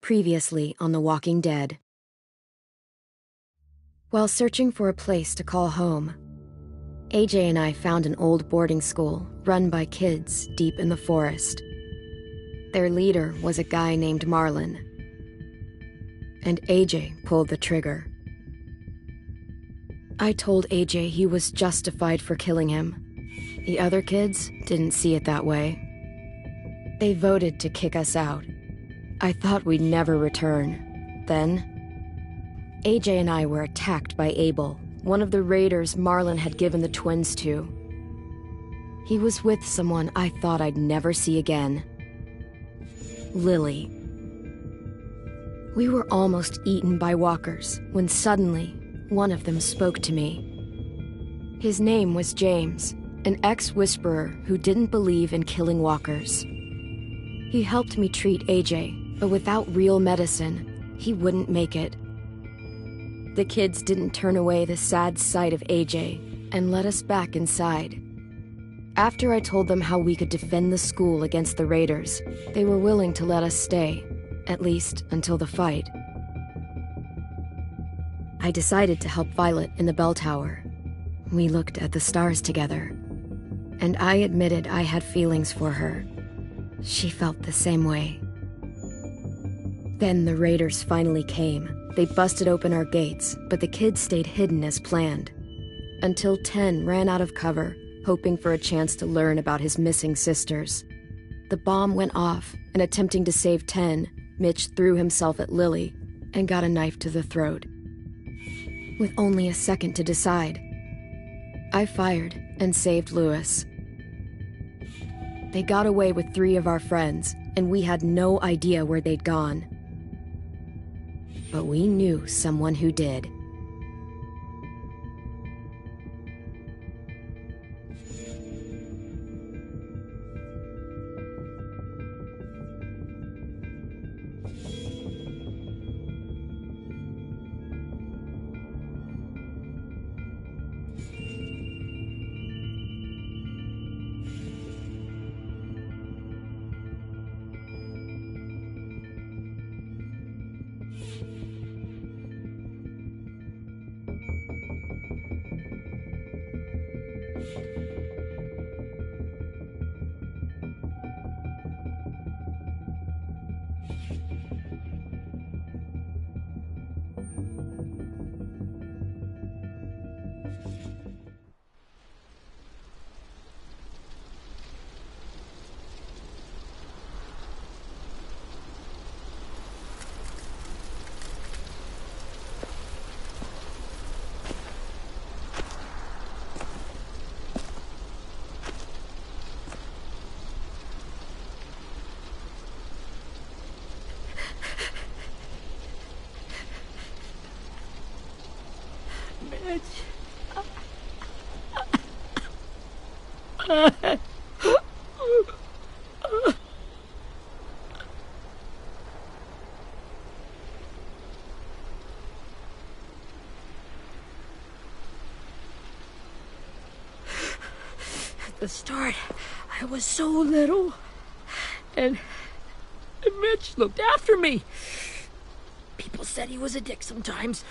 Previously on The Walking Dead. While searching for a place to call home, AJ and I found an old boarding school run by kids deep in the forest. Their leader was a guy named Marlon, and AJ pulled the trigger. I told AJ he was justified for killing him. The other kids didn't see it that way. They voted to kick us out. I thought we'd never return. Then, AJ and I were attacked by Abel, one of the raiders Marlon had given the twins to. He was with someone I thought I'd never see again. Lily. We were almost eaten by walkers when suddenly one of them spoke to me. His name was James, an ex-whisperer who didn't believe in killing walkers. He helped me treat AJ, but without real medicine, he wouldn't make it. The kids didn't turn away the sad sight of AJ and let us back inside. After I told them how we could defend the school against the raiders, they were willing to let us stay, at least until the fight. I decided to help Violet in the bell tower. We looked at the stars together, and I admitted I had feelings for her. She felt the same way. Then the raiders finally came. They busted open our gates, but the kids stayed hidden as planned. Until 10 ran out of cover, hoping for a chance to learn about his missing sisters. The bomb went off, and attempting to save 10, Mitch threw himself at Lily and got a knife to the throat. With only a second to decide, I fired and saved Lewis. They got away with 3 of our friends, and we had no idea where they'd gone. But we knew someone who did. At the start, I was so little, and Mitch looked after me. People said he was a dick sometimes,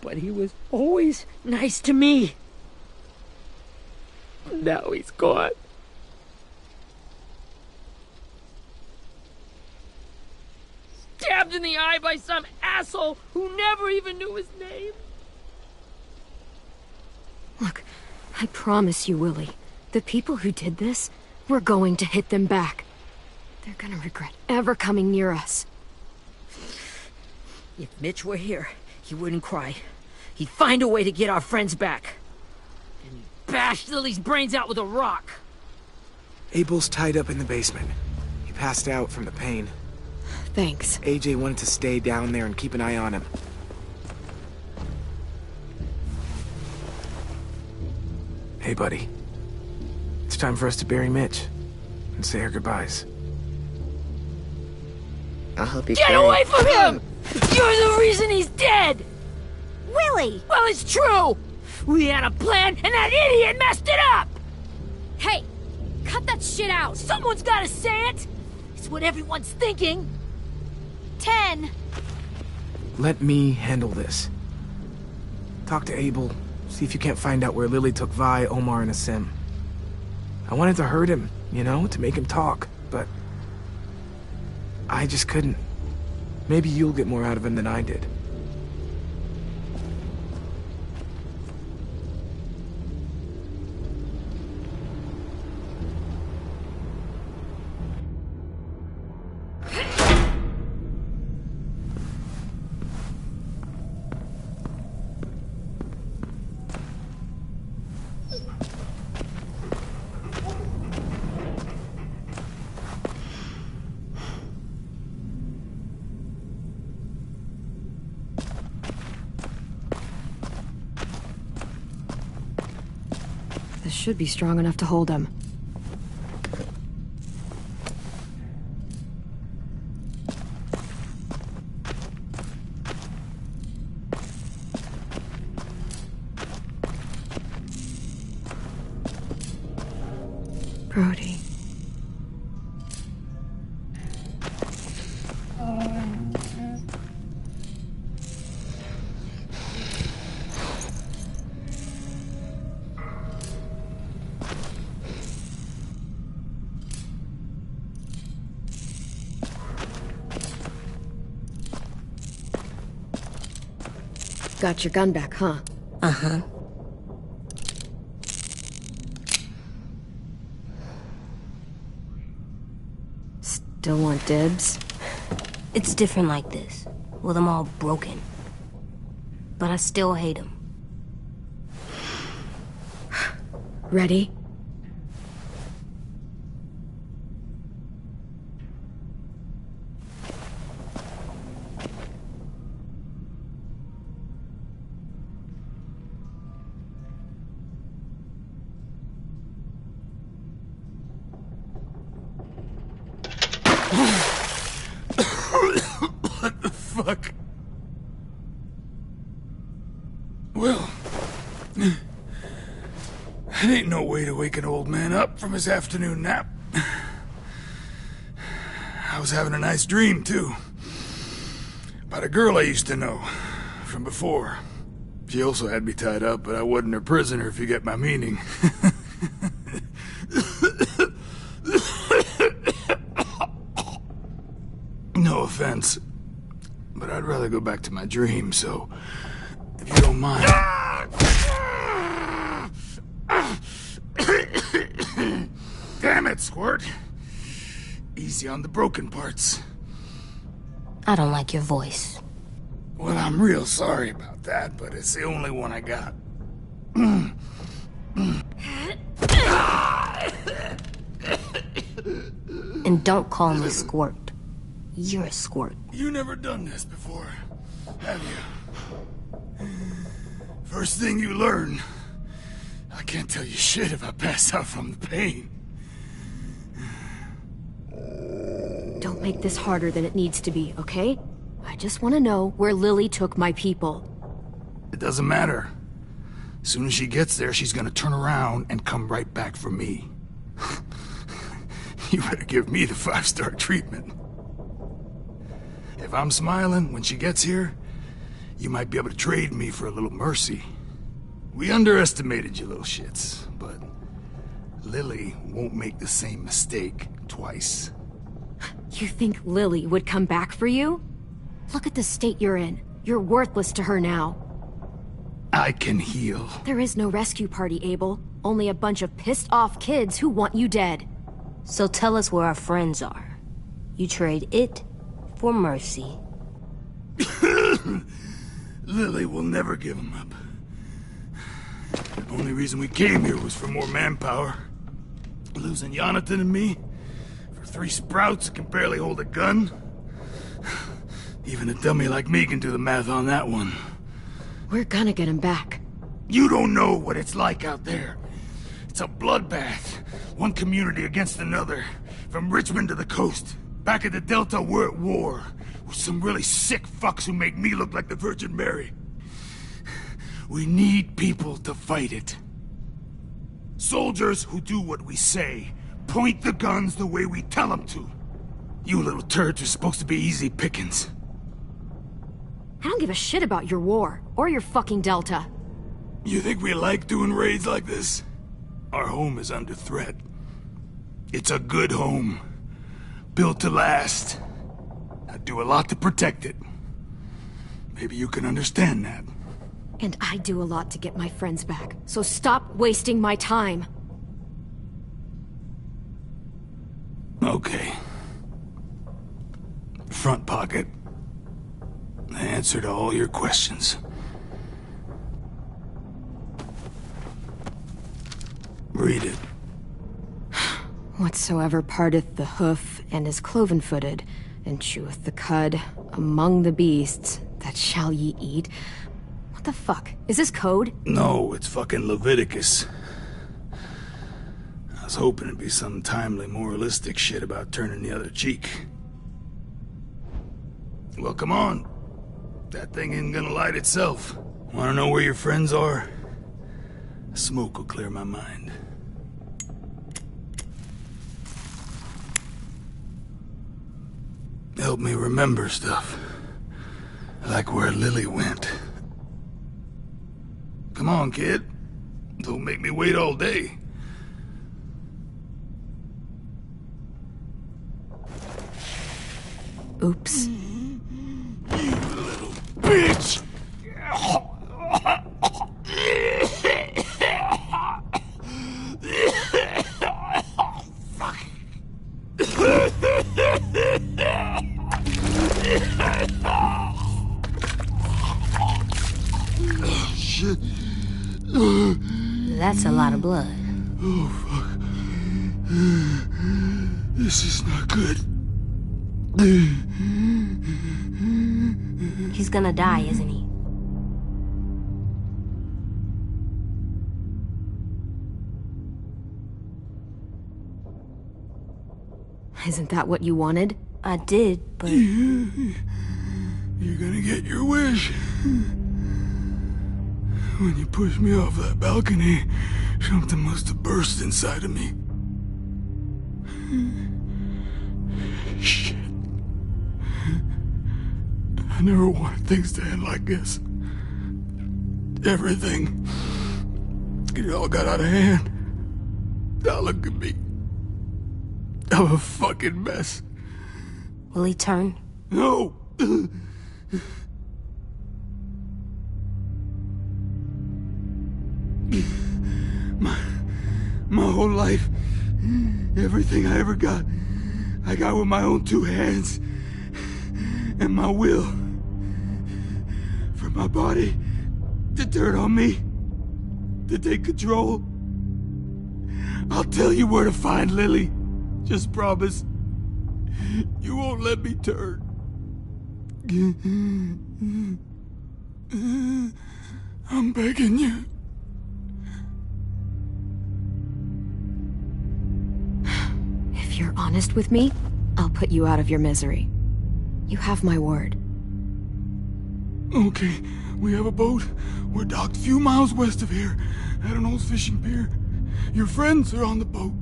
but he was always nice to me. Now he's gone. Stabbed in the eye by some asshole who never even knew his name. Look, I promise you, Willie, the people who did this, we're going to hit them back. They're gonna regret ever coming near us. If Mitch were here, he wouldn't cry. He'd find a way to get our friends back. And he'd bash Lily's brains out with a rock. Abel's tied up in the basement. He passed out from the pain. Thanks. AJ wanted to stay down there and keep an eye on him. Hey, buddy. It's time for us to bury Mitch and say our goodbyes. I'll help you Get away from him! You're the reason he's dead! Willie! Well, it's true! We had a plan, and that idiot messed it up! Hey! Cut that shit out! Someone's gotta say it! It's what everyone's thinking. 10. Let me handle this. Talk to Abel, see if you can't find out where Lily took Vi, Omar, and Asim. I wanted to hurt him, you know, to make him talk, but I just couldn't. Maybe you'll get more out of him than I did. This should be strong enough to hold him. Brody. Got your gun back, huh? Uh-huh. Still want dibs? It's different like this, with them all broken. But I still hate them. Ready? What the fuck? Well, that ain't no way to wake an old man up from his afternoon nap. I was having a nice dream, too. About a girl I used to know from before. She also had me tied up, but I wasn't her prisoner, if you get my meaning. No offense, but I'd rather go back to my dream, so if you don't mind. Damn it, Squirt. Easy on the broken parts. I don't like your voice. Well, I'm real sorry about that, but it's the only one I got. And don't call me Squirt. You're a squirt. You never done this before, have you? First thing you learn, I can't tell you shit if I pass out from the pain. Don't make this harder than it needs to be, okay? I just want to know where Lily took my people. It doesn't matter. As soon as she gets there, she's gonna turn around and come right back for me. You better give me the 5-star treatment. If I'm smiling when she gets here, you might be able to trade me for a little mercy. We underestimated you little shits, but Lily won't make the same mistake twice. You think Lily would come back for you? Look at the state you're in. You're worthless to her now. I can heal. There is no rescue party, Abel. Only a bunch of pissed-off kids who want you dead. So tell us where our friends are. You trade it for mercy. Lily will never give him up. The only reason we came here was for more manpower. Losing Jonathan and me for 3 sprouts that can barely hold a gun. Even a dummy like me can do the math on that one. We're gonna get him back. You don't know what it's like out there. It's a bloodbath. One community against another. From Richmond to the coast. Back at the Delta, we're at war. With some really sick fucks who make me look like the Virgin Mary. We need people to fight it. Soldiers who do what we say. Point the guns the way we tell them to. You little turds are supposed to be easy pickings. I don't give a shit about your war, or your fucking Delta. You think we like doing raids like this? Our home is under threat. It's a good home. Built to last. I do a lot to protect it. Maybe you can understand that. And I do a lot to get my friends back, so stop wasting my time. Okay. Front pocket. The answer to all your questions. Read it. Whatsoever parteth the hoof and is cloven-footed, and cheweth the cud among the beasts, that shall ye eat. What the fuck? Is this code? No, it's fucking Leviticus. I was hoping it'd be some timely moralistic shit about turning the other cheek. Well, come on. That thing ain't gonna light itself. Wanna know where your friends are? Smoke will clear my mind. Help me remember stuff. Like where Lily went. Come on, kid. Don't make me wait all day. Oops. You little bitch! Shit. That's a lot of blood. Oh, fuck. This is not good. He's gonna die, isn't he? Isn't that what you wanted? I did, but... You're gonna get your wish. When you pushed me off that balcony, something must have burst inside of me. Shit. I never wanted things to end like this. Everything. It all got out of hand. Now look at me. I'm a fucking mess. Will he turn? No! My whole life, everything I ever got, I got with my own two hands and my will. For my body to turn on me, to take control. I'll tell you where to find Lily. Just promise. You won't let me turn. I'm begging you. If you're honest with me, I'll put you out of your misery. You have my word. Okay, we have a boat. We're docked a few miles west of here, at an old fishing pier. Your friends are on the boat.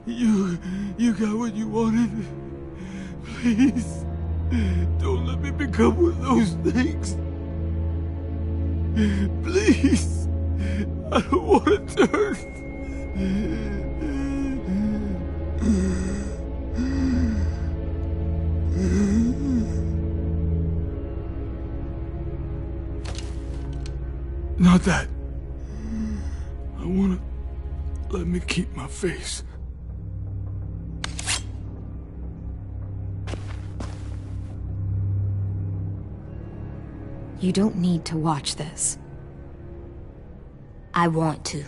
You got what you wanted. Please, don't let me become one of those things. Please, I don't want to turn. Not that. I wanna let me keep my face. You don't need to watch this. I want to.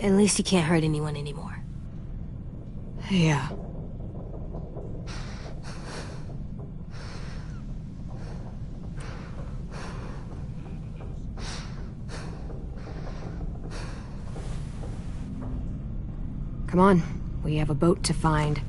At least he can't hurt anyone anymore. Yeah. Come on, we have a boat to find.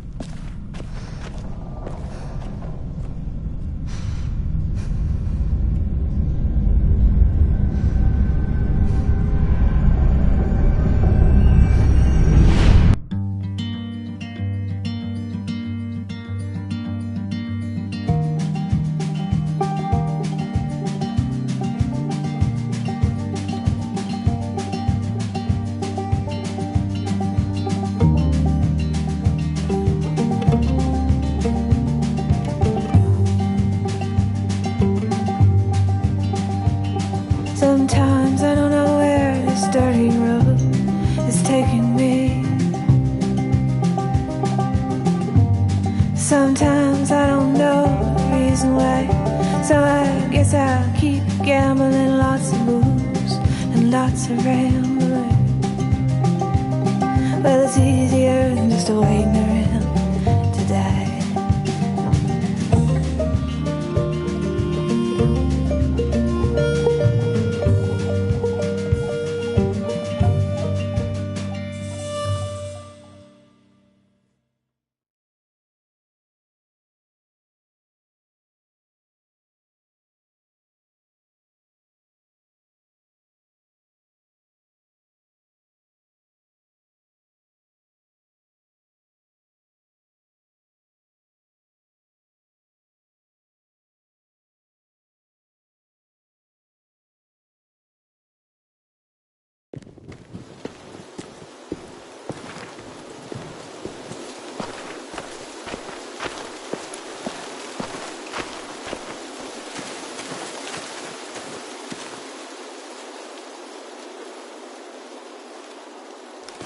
Sometimes I don't know where this dirty road is taking me. Sometimes I don't know the reason why, so I guess I'll keep gambling. Lots of moves and lots of rambling. Well, it's easier than just waiting around to die.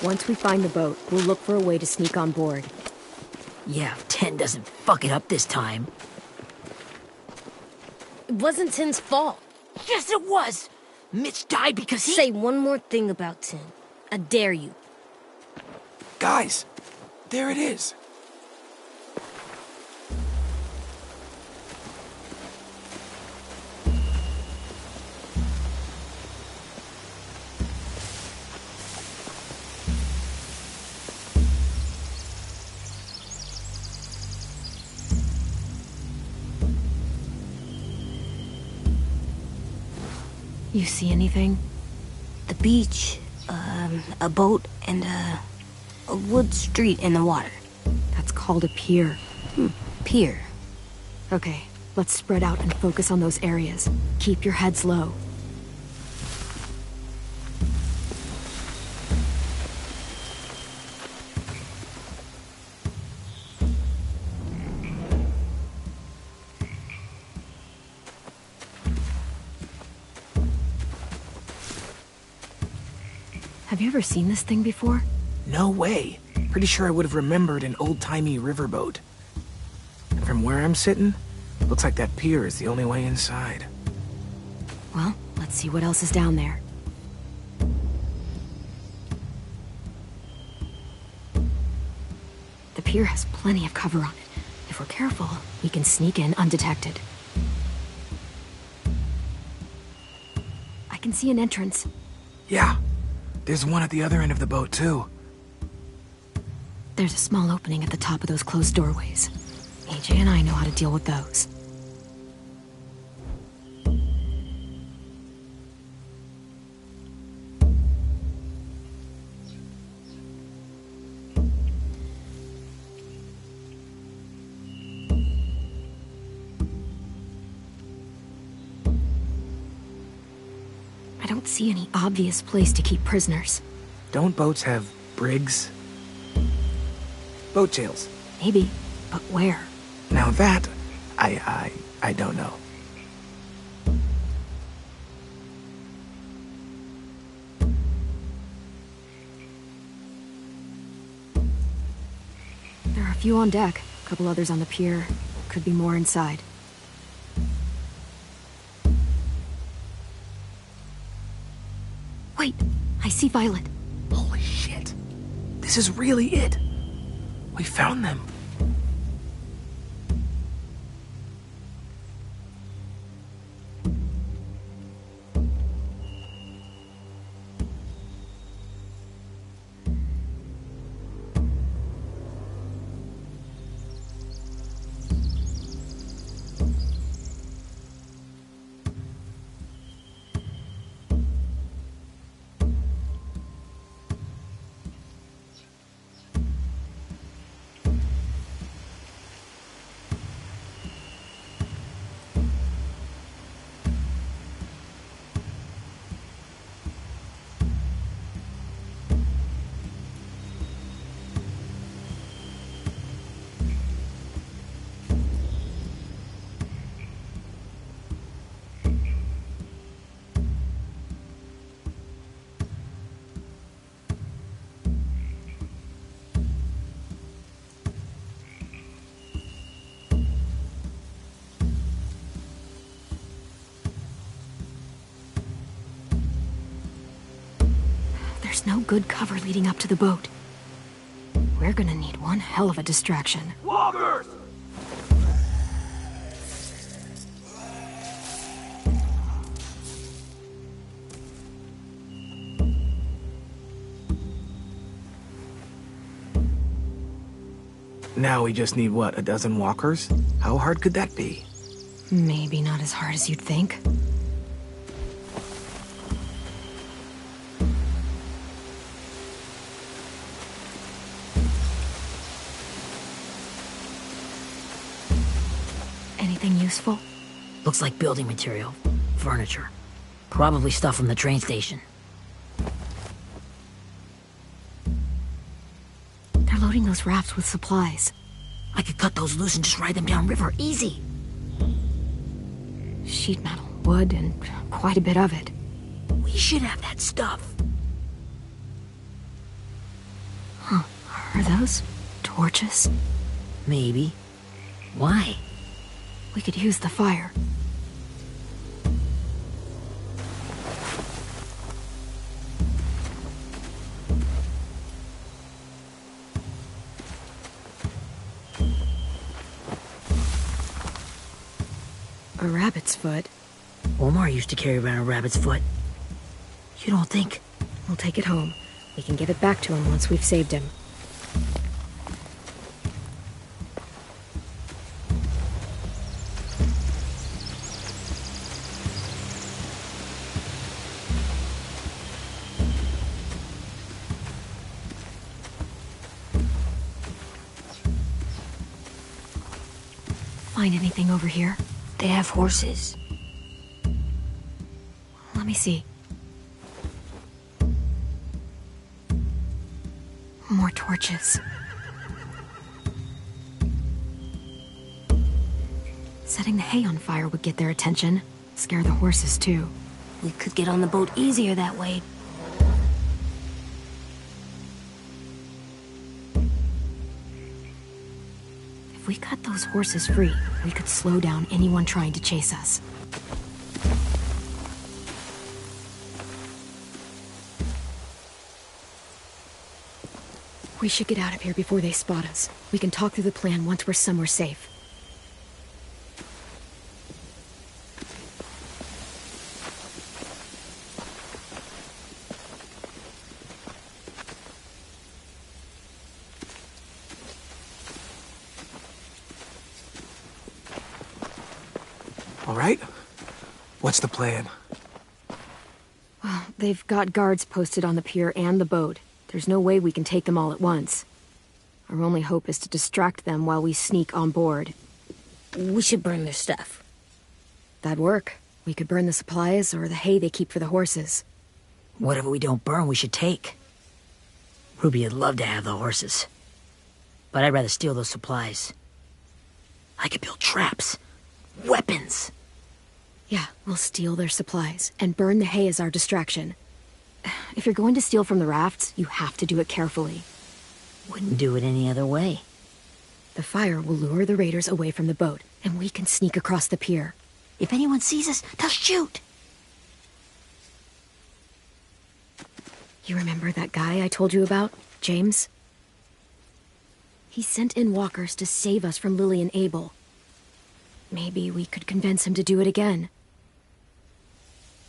Once we find the boat, we'll look for a way to sneak on board. Yeah, if Ten doesn't fuck it up this time. It wasn't Tin's fault. Yes, it was! Mitch died because he— Say one more thing about Tin. I dare you. Guys, there it is. You see anything? The beach, a boat, and a wood street in the water. That's called a pier. Pier. Okay, let's spread out and focus on those areas. Keep your heads low. Have you ever seen this thing before? No way. Pretty sure I would have remembered an old-timey riverboat. And from where I'm sitting, looks like that pier is the only way inside. Well, let's see what else is down there. The pier has plenty of cover on it. If we're careful, we can sneak in undetected. I can see an entrance. Yeah. There's one at the other end of the boat, too. There's a small opening at the top of those closed doorways. AJ and I know how to deal with those. I don't see any obvious place to keep prisoners. Don't boats have brigs? Boat jails. Maybe, but where? Now that, I don't know. There are a few on deck, a couple others on the pier. Could be more inside. Wait, I see Violet. Holy shit. This is really it. We found them. There's no good cover leading up to the boat. We're gonna need one hell of a distraction. Walkers! Now we just need, what, a dozen walkers? How hard could that be? Maybe not as hard as you'd think. Anything useful? Looks like building material. Furniture. Probably stuff from the train station. They're loading those rafts with supplies. I could cut those loose and just ride them downriver. Easy. Sheet metal, wood, and quite a bit of it. We should have that stuff. Huh. Are those torches? Maybe. Why? We could use the fire. A rabbit's foot. Omar used to carry around a rabbit's foot. You don't think? We'll take it home. We can give it back to him once we've saved him. Find anything over here? They have horses. Let me see. More torches. Setting the hay on fire would get their attention. Scare the horses, too. We could get on the boat easier that way. If we cut those horses free, we could slow down anyone trying to chase us. We should get out of here before they spot us. We can talk through the plan once we're somewhere safe. All right? What's the plan? Well, they've got guards posted on the pier and the boat. There's no way we can take them all at once. Our only hope is to distract them while we sneak on board. We should burn their stuff. That'd work. We could burn the supplies or the hay they keep for the horses. Whatever we don't burn, we should take. Ruby would love to have the horses. But I'd rather steal those supplies. I could build traps. Weapons. Yeah, we'll steal their supplies and burn the hay as our distraction. If you're going to steal from the rafts, you have to do it carefully. Wouldn't do it any other way. The fire will lure the raiders away from the boat, and we can sneak across the pier. If anyone sees us, they'll shoot. You remember that guy I told you about, James? He sent in walkers to save us from Lily and Abel. Maybe we could convince him to do it again.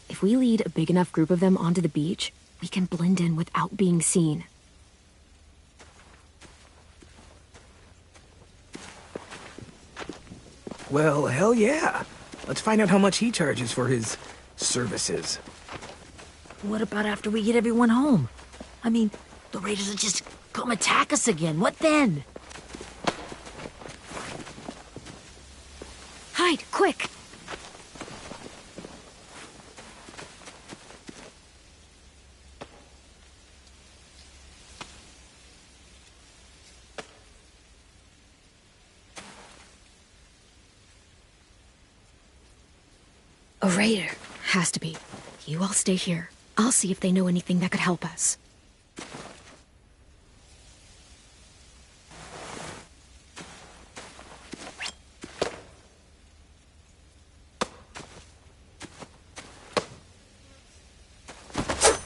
If we lead a big enough group of them onto the beach, we can blend in without being seen. Well, hell yeah. Let's find out how much he charges for his services. What about after we get everyone home? I mean, the raiders will just come attack us again. What then? Hide, quick! A raider. Has to be. You all stay here. I'll see if they know anything that could help us.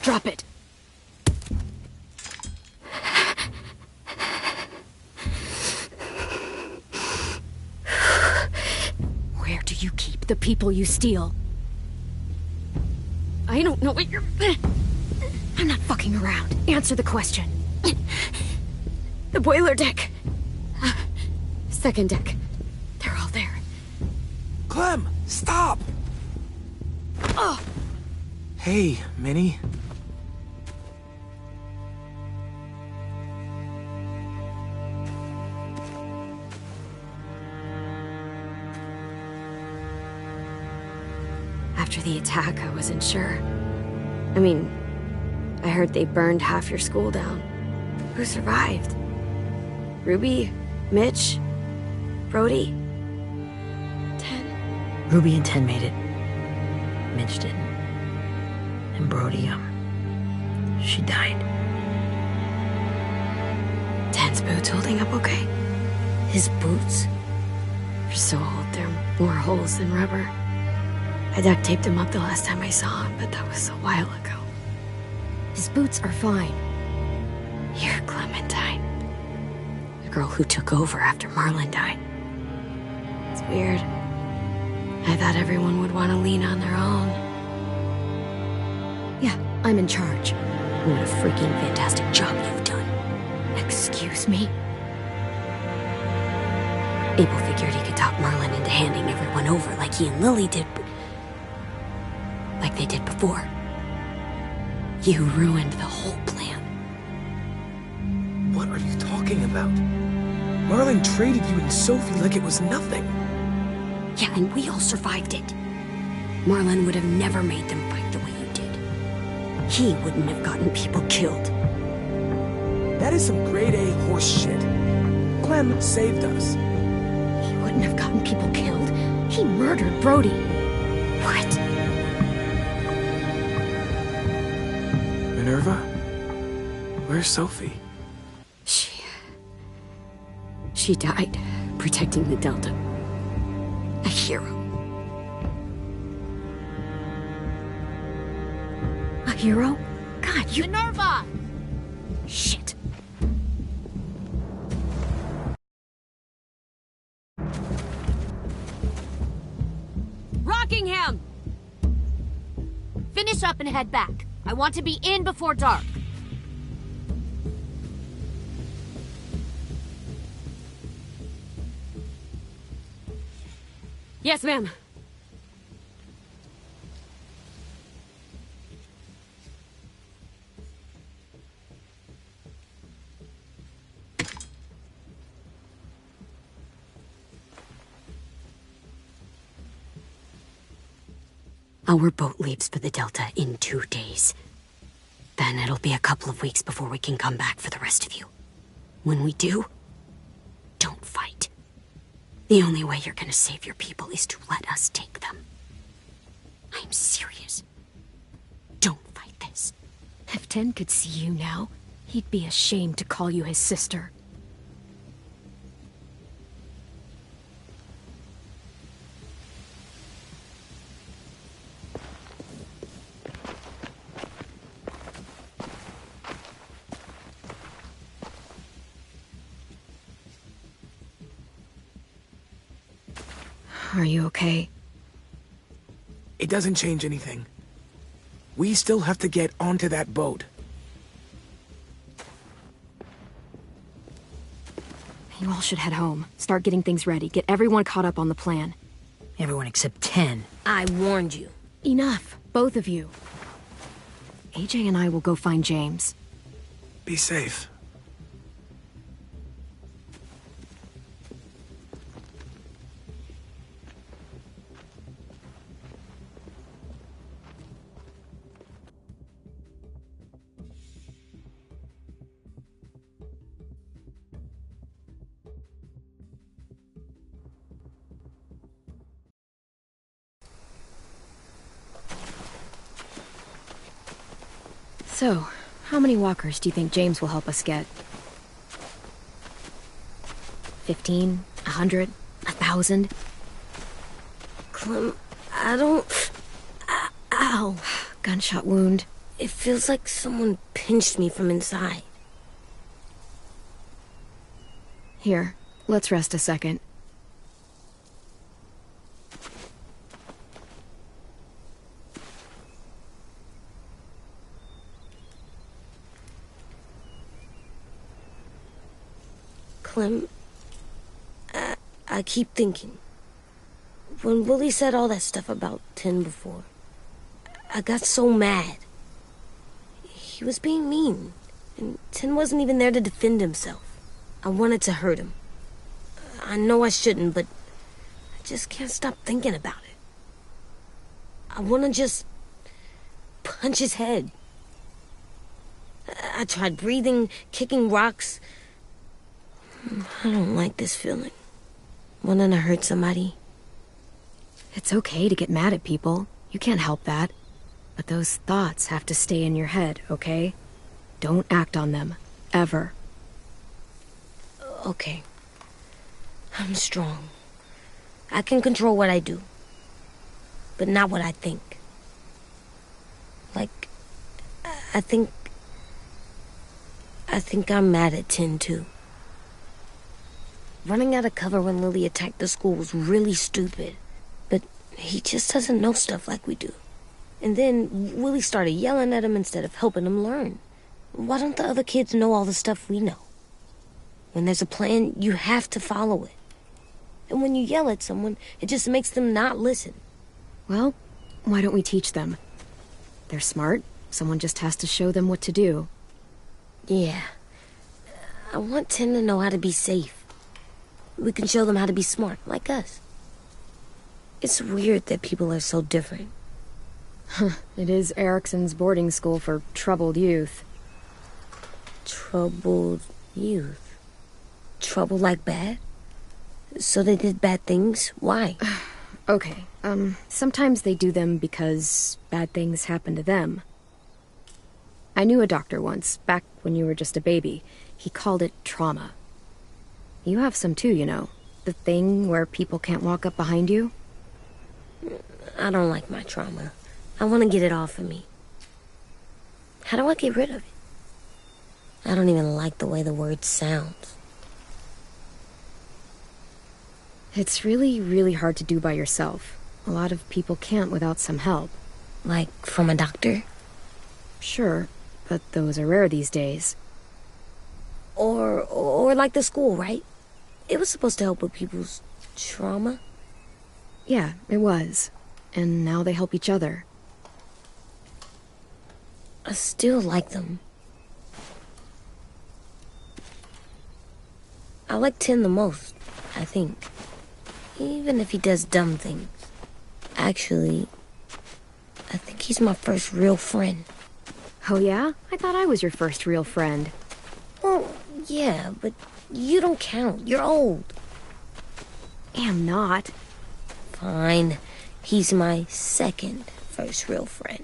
Drop it. help the people you steal. I don't know what you're... I'm not fucking around. Answer the question. The boiler deck. Second deck. They're all there. Clem, stop! Oh! Hey, Minnie. After the attack, I wasn't sure. I mean, I heard they burned half your school down. Who survived? Ruby? Mitch? Brody? 10? Ruby and 10 made it. Mitch didn't. And Brody, she died. 10's boots holding up okay? His boots? They're so old, there are more holes than rubber. I duct taped him up the last time I saw him, but that was a while ago. His boots are fine. You're Clementine. The girl who took over after Marlon died. It's weird. I thought everyone would want to lean on their own. Yeah, I'm in charge. What a freaking fantastic job you've done. Excuse me? Abel figured he could talk Marlon into handing everyone over like he and Lily did, but... like they did before. You ruined the whole plan. What are you talking about? Marlon traded you and Sophie like it was nothing. Yeah, and we all survived it. Marlon would have never made them fight the way you did. He wouldn't have gotten people killed. That is some grade A horse shit. Clem saved us. He wouldn't have gotten people killed. He murdered Brody. What? Minerva? Where's Sophie? She died protecting the Delta. A hero. A hero? God, you... Minerva! Shit. Rockingham! Finish up and head back. I want to be in before dark. Yes, ma'am. Our boat leaves for the Delta in 2 days. Then it'll be a couple of weeks before we can come back for the rest of you. When we do, don't fight. The only way you're gonna save your people is to let us take them. I'm serious. Don't fight this. If 10 could see you now, he'd be ashamed to call you his sister. Are you okay? It doesn't change anything. We still have to get onto that boat. You all should head home. Start getting things ready. Get everyone caught up on the plan. Everyone except 10. I warned you. Enough, both of you. AJ and I will go find James. Be safe. So, how many walkers do you think James will help us get? 15? 100? 1,000? Clem, I don't... Ow. Gunshot wound. It feels like someone pinched me from inside. Here, let's rest a second. Clem, I keep thinking. When Willie said all that stuff about Tin before, I got so mad. He was being mean, and Tin wasn't even there to defend himself. I wanted to hurt him. I know I shouldn't, but I just can't stop thinking about it. I want to just punch his head. I tried breathing, kicking rocks. I don't like this feeling. Wanting to hurt somebody. It's okay to get mad at people. You can't help that. But those thoughts have to stay in your head, okay? Don't act on them. Ever. Okay. I'm strong. I can control what I do. But not what I think. Like, I think I'm mad at Tin, too. Running out of cover when Lily attacked the school was really stupid. But he just doesn't know stuff like we do. And then Willie started yelling at him instead of helping him learn. Why don't the other kids know all the stuff we know? When there's a plan, you have to follow it. And when you yell at someone, it just makes them not listen. Well, why don't we teach them? They're smart. Someone just has to show them what to do. Yeah. I want Tin to know how to be safe. We can show them how to be smart, like us. It's weird that people are so different. It is Erickson's boarding school for troubled youth. Troubled youth? Trouble like bad? So they did bad things? Why? Okay, sometimes they do them because bad things happen to them. I knew a doctor once, back when you were just a baby. He called it trauma. You have some too, you know. The thing where people can't walk up behind you. I don't like my trauma. I want to get it off of me. How do I get rid of it? I don't even like the way the word sounds. It's really, really hard to do by yourself. A lot of people can't without some help. Like from a doctor? Sure, but those are rare these days. Or like the school, right? It was supposed to help with people's trauma. Yeah, it was. And now they help each other. I still like them. I like Tin the most, I think. Even if he does dumb things. Actually, I think he's my first real friend. Oh yeah? I thought I was your first real friend. Well, yeah, but you don't count. You're old. Am not. Fine. He's my second first real friend.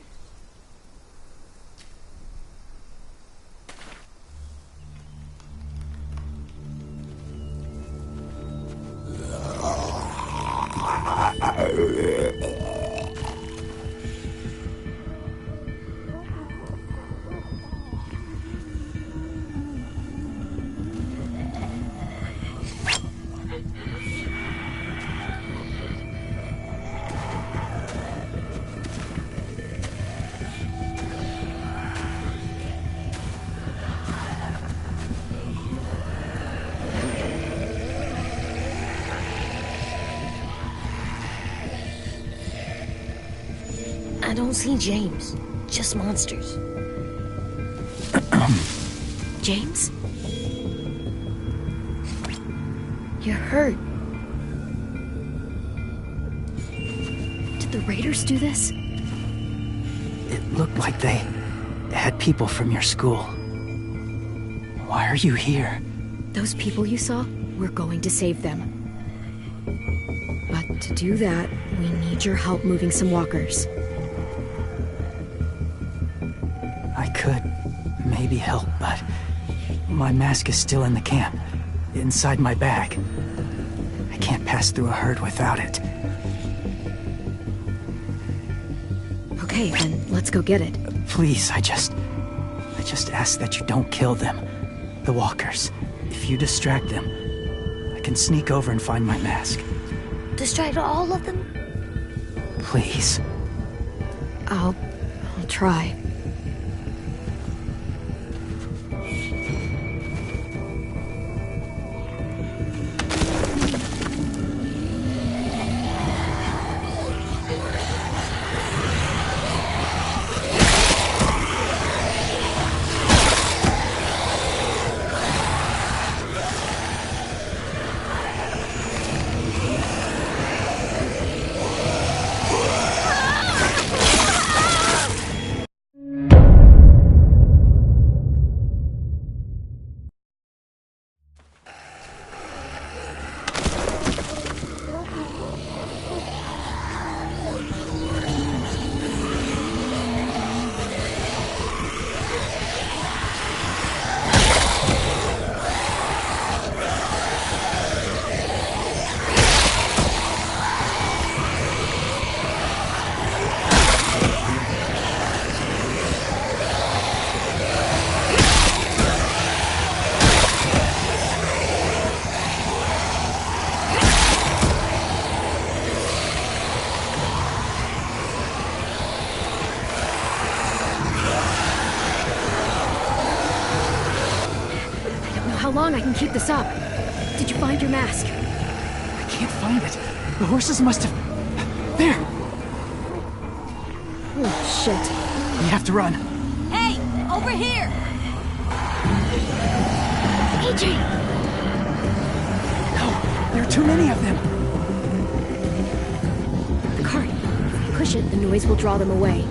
I don't see James, just monsters. James? You're hurt. Did the raiders do this? It looked like they had people from your school. Why are you here? Those people you saw, we're going to save them. But to do that, we need your help moving some walkers. I could maybe help, but my mask is still in the camp, inside my bag. I can't pass through a herd without it. Okay, then let's go get it. Please, I just ask that you don't kill them. The walkers. If you distract them, I can sneak over and find my mask. Distract all of them? Please. I'll try. how long I can keep this up. Did you find your mask? I can't find it. The horses must have... There! Oh, shit. We have to run. Hey, over here! AJ! No, there are too many of them. The cart. If we push it, the noise will draw them away.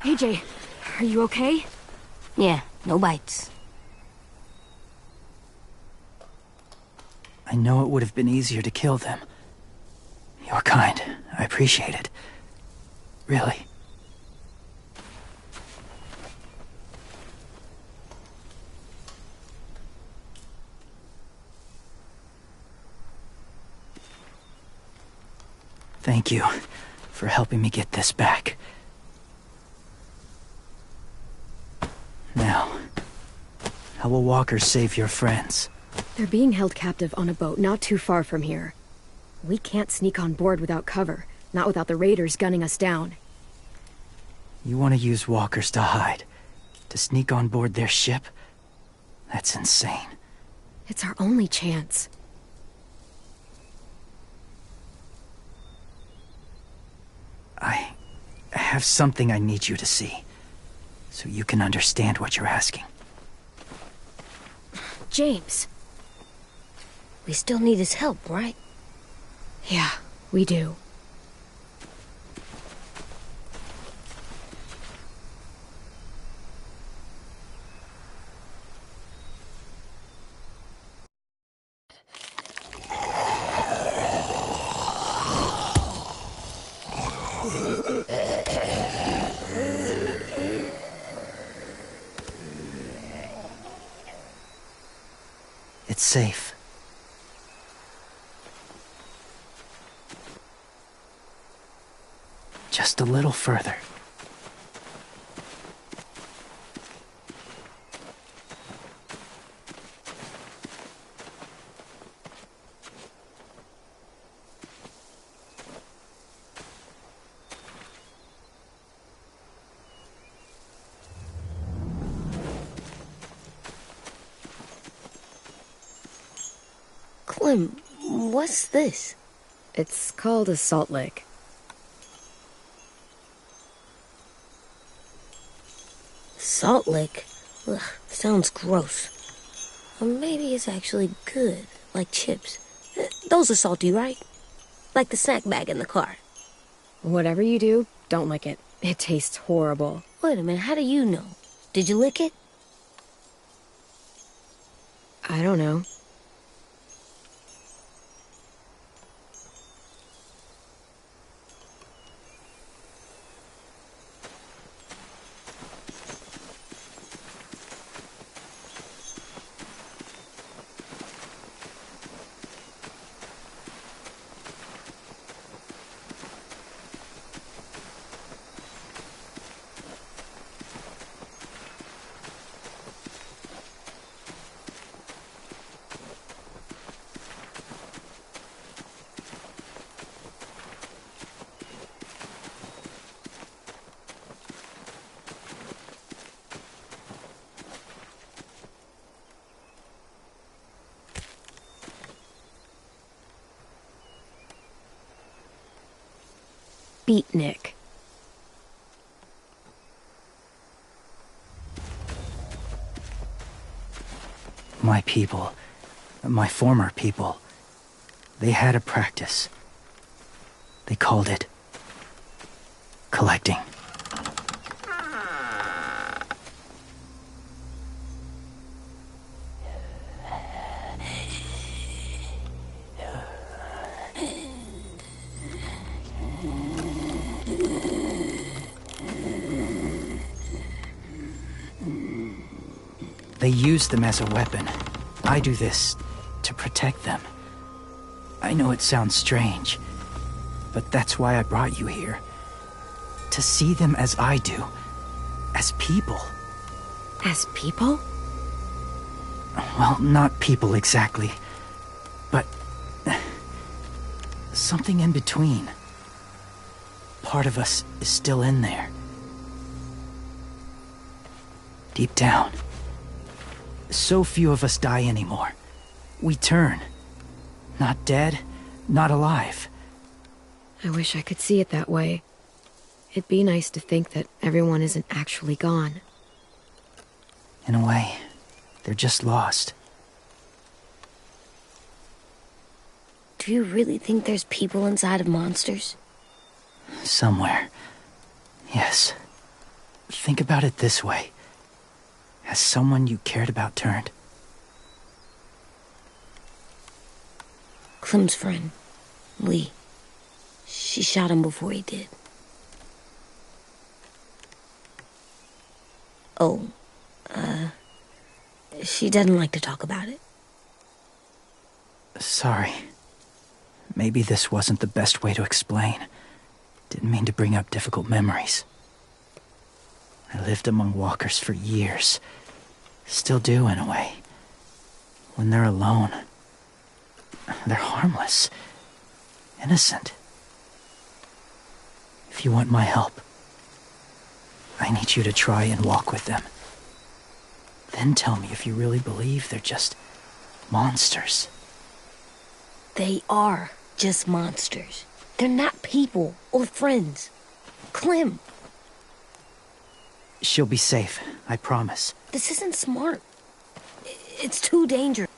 AJ, are you okay? Yeah, no bites. I know it would have been easier to kill them. You're kind. I appreciate it. Really. Thank you for helping me get this back. Now, how will walkers save your friends? They're being held captive on a boat not too far from here. We can't sneak on board without cover, not without the raiders gunning us down. You want to use walkers to hide? To sneak on board their ship? That's insane. It's our only chance. I have something I need you to see, so you can understand what you're asking. James. We still need his help, right? Yeah, we do. It's safe. Just a little further. Clem, what's this? It's called a salt lick. Salt lick? Ugh, sounds gross. Or maybe it's actually good, like chips. Those are salty, right? Like the snack bag in the car. Whatever you do, don't lick it. It tastes horrible. Wait a minute, how do you know? Did you lick it? I don't know. Beatnik. My people, my former people, they had a practice. They called it collecting. They use them as a weapon. I do this to protect them. I know it sounds strange, but that's why I brought you here. To see them as I do. As people. As people? Well, not people exactly, but something in between. Part of us is still in there. Deep down. So few of us die anymore. We turn. Not dead, not alive. I wish I could see it that way. It'd be nice to think that everyone isn't actually gone. In a way, they're just lost. Do you really think there's people inside of monsters? Somewhere. Yes. Think about it this way. Has someone you cared about turned? Clem's friend, Lee. She shot him before he did. Oh, she doesn't like to talk about it. Sorry. Maybe this wasn't the best way to explain. Didn't mean to bring up difficult memories. I lived among walkers for years. Still do, in a way. When they're alone, they're harmless. Innocent. If you want my help, I need you to try and walk with them. Then tell me if you really believe they're just monsters. They are just monsters. They're not people or friends. Clem. She'll be safe, I promise. This isn't smart. It's too dangerous.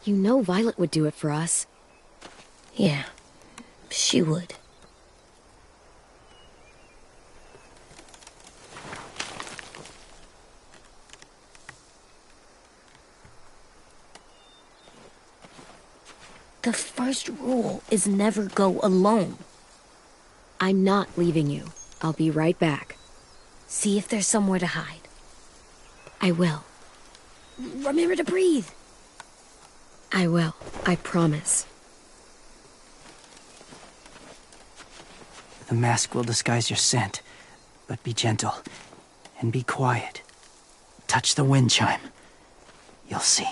You know Violet would do it for us. Yeah, she would. The first rule is never go alone. I'm not leaving you. I'll be right back. See if there's somewhere to hide. I will. Remember to breathe. I will. I promise. The mask will disguise your scent, but be gentle and be quiet. Touch the wind chime. You'll see.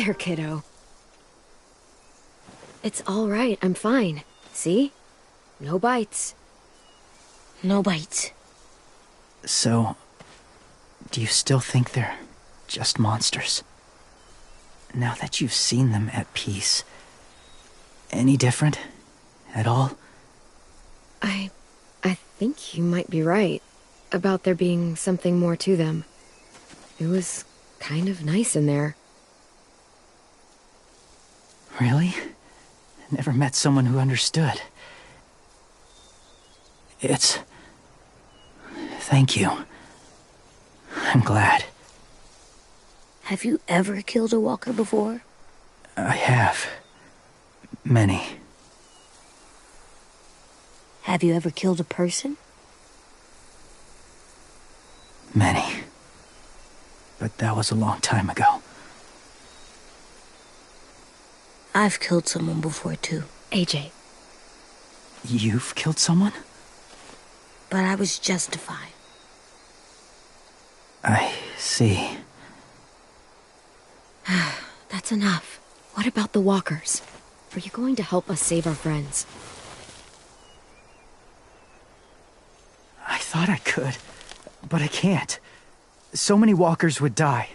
there, kiddo. It's all right, I'm fine. See? No bites. No bites. So, do you still think they're just monsters? Now that you've seen them at peace, any different at all? I think you might be right about there being something more to them. It was kind of nice in there. Really? Never met someone who understood. Thank you. I'm glad. Have you ever killed a walker before? I have. Many. Have you ever killed a person? Many. But that was a long time ago. I've killed someone before, too. AJ. You've killed someone? But I was justified. I see. That's enough. What about the walkers? Are you going to help us save our friends? I thought I could, but I can't. So many walkers would die.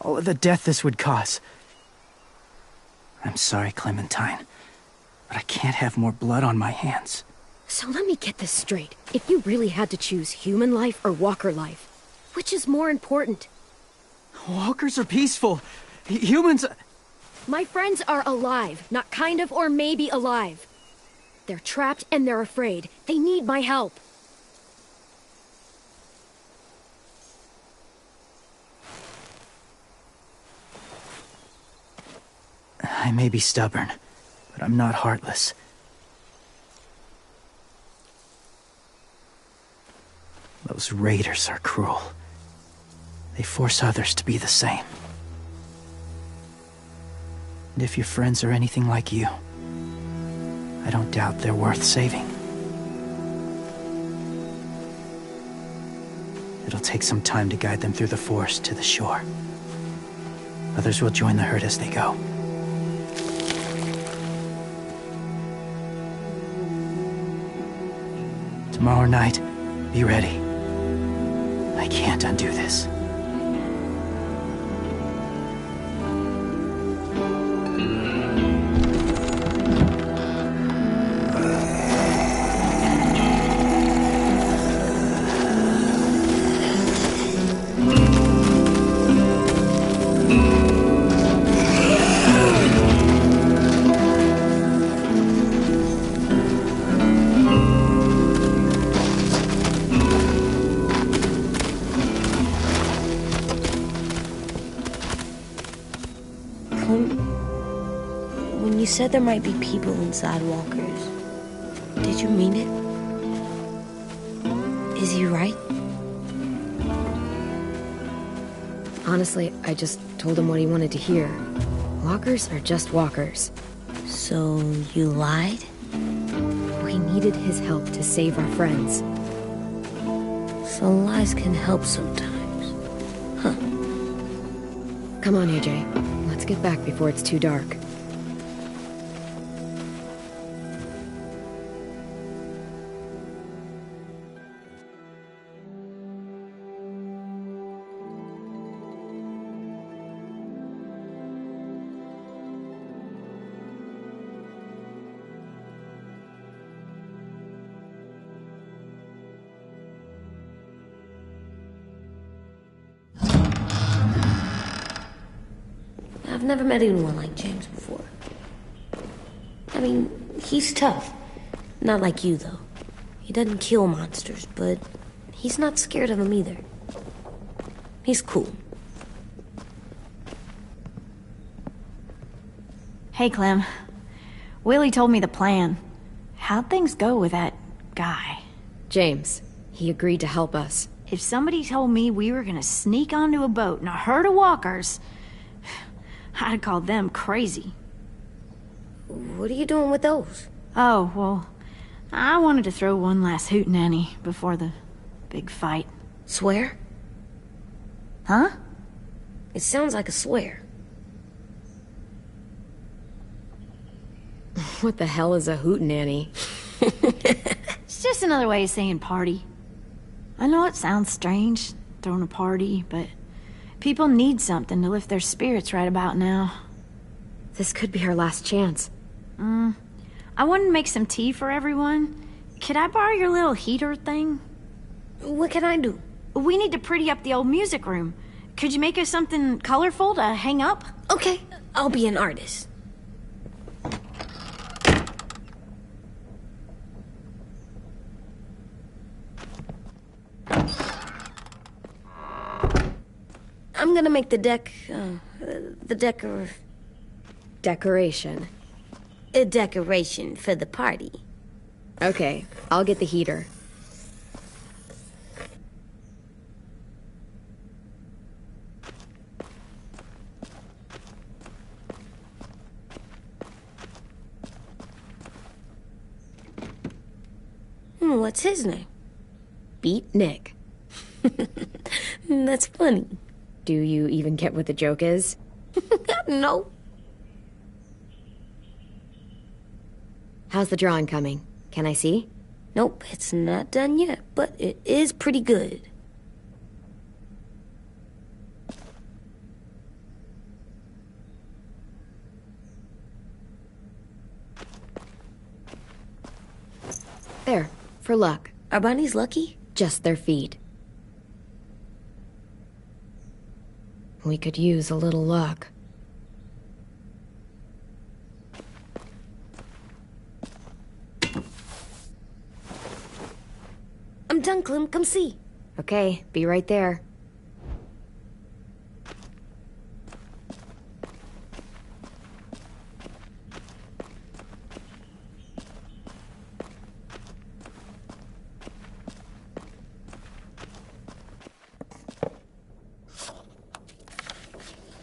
All of the death this would cause. I'm sorry, Clementine, but I can't have more blood on my hands. So let me get this straight. If you really had to choose human life or walker life, which is more important? Walkers are peaceful. Humans... My friends are alive, not kind of or maybe alive. They're trapped and they're afraid. They need my help. I may be stubborn, but I'm not heartless. Those raiders are cruel. They force others to be the same. And if your friends are anything like you, I don't doubt they're worth saving. It'll take some time to guide them through the forest to the shore. Others will join the herd as they go. Tomorrow night, be ready. I can't undo this. When you said there might be people inside walkers, did you mean it? Is he right? Honestly, I just told him what he wanted to hear. Walkers are just walkers. So you lied? We needed his help to save our friends. So lies can help sometimes. Huh. Come on, AJ. Let's get back before it's too dark. I've never met anyone like James before. I mean, he's tough. Not like you, though. He doesn't kill monsters, but he's not scared of them either. He's cool. Hey, Clem. Willie told me the plan. How'd things go with that guy? James, he agreed to help us. If somebody told me we were gonna sneak onto a boat in a herd of walkers, I'd have called them crazy. What are you doing with those? Oh, well, I wanted to throw one last hootenanny before the big fight. Swear? Huh? It sounds like a swear. What the hell is a hootenanny? It's just another way of saying party. I know it sounds strange, throwing a party, but people need something to lift their spirits right about now. This could be our last chance. I wanted to make some tea for everyone. Could I borrow your little heater thing? What can I do? We need to pretty up the old music room. Could you make us something colorful to hang up? Okay, I'll be an artist. I'm gonna make the Decoration. a decoration for the party. Okay, I'll get the heater. What's his name? Beat Nick. That's funny. Do you even get what the joke is? No. How's the drawing coming? Can I see? Nope, it's not done yet, but it is pretty good. There, for luck. Are bunnies lucky? Just their feet. We could use a little luck. I'm done, Clem. Come see. Okay, be right there.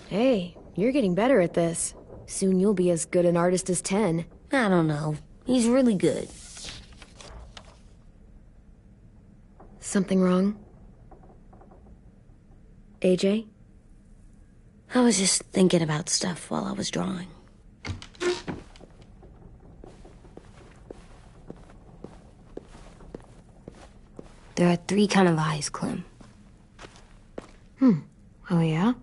Hey, you're getting better at this. Soon you'll be as good an artist as 10. I don't know. He's really good. Something wrong? AJ? I was just thinking about stuff while I was drawing. There are 3 kind of eyes, Clem. Oh, yeah?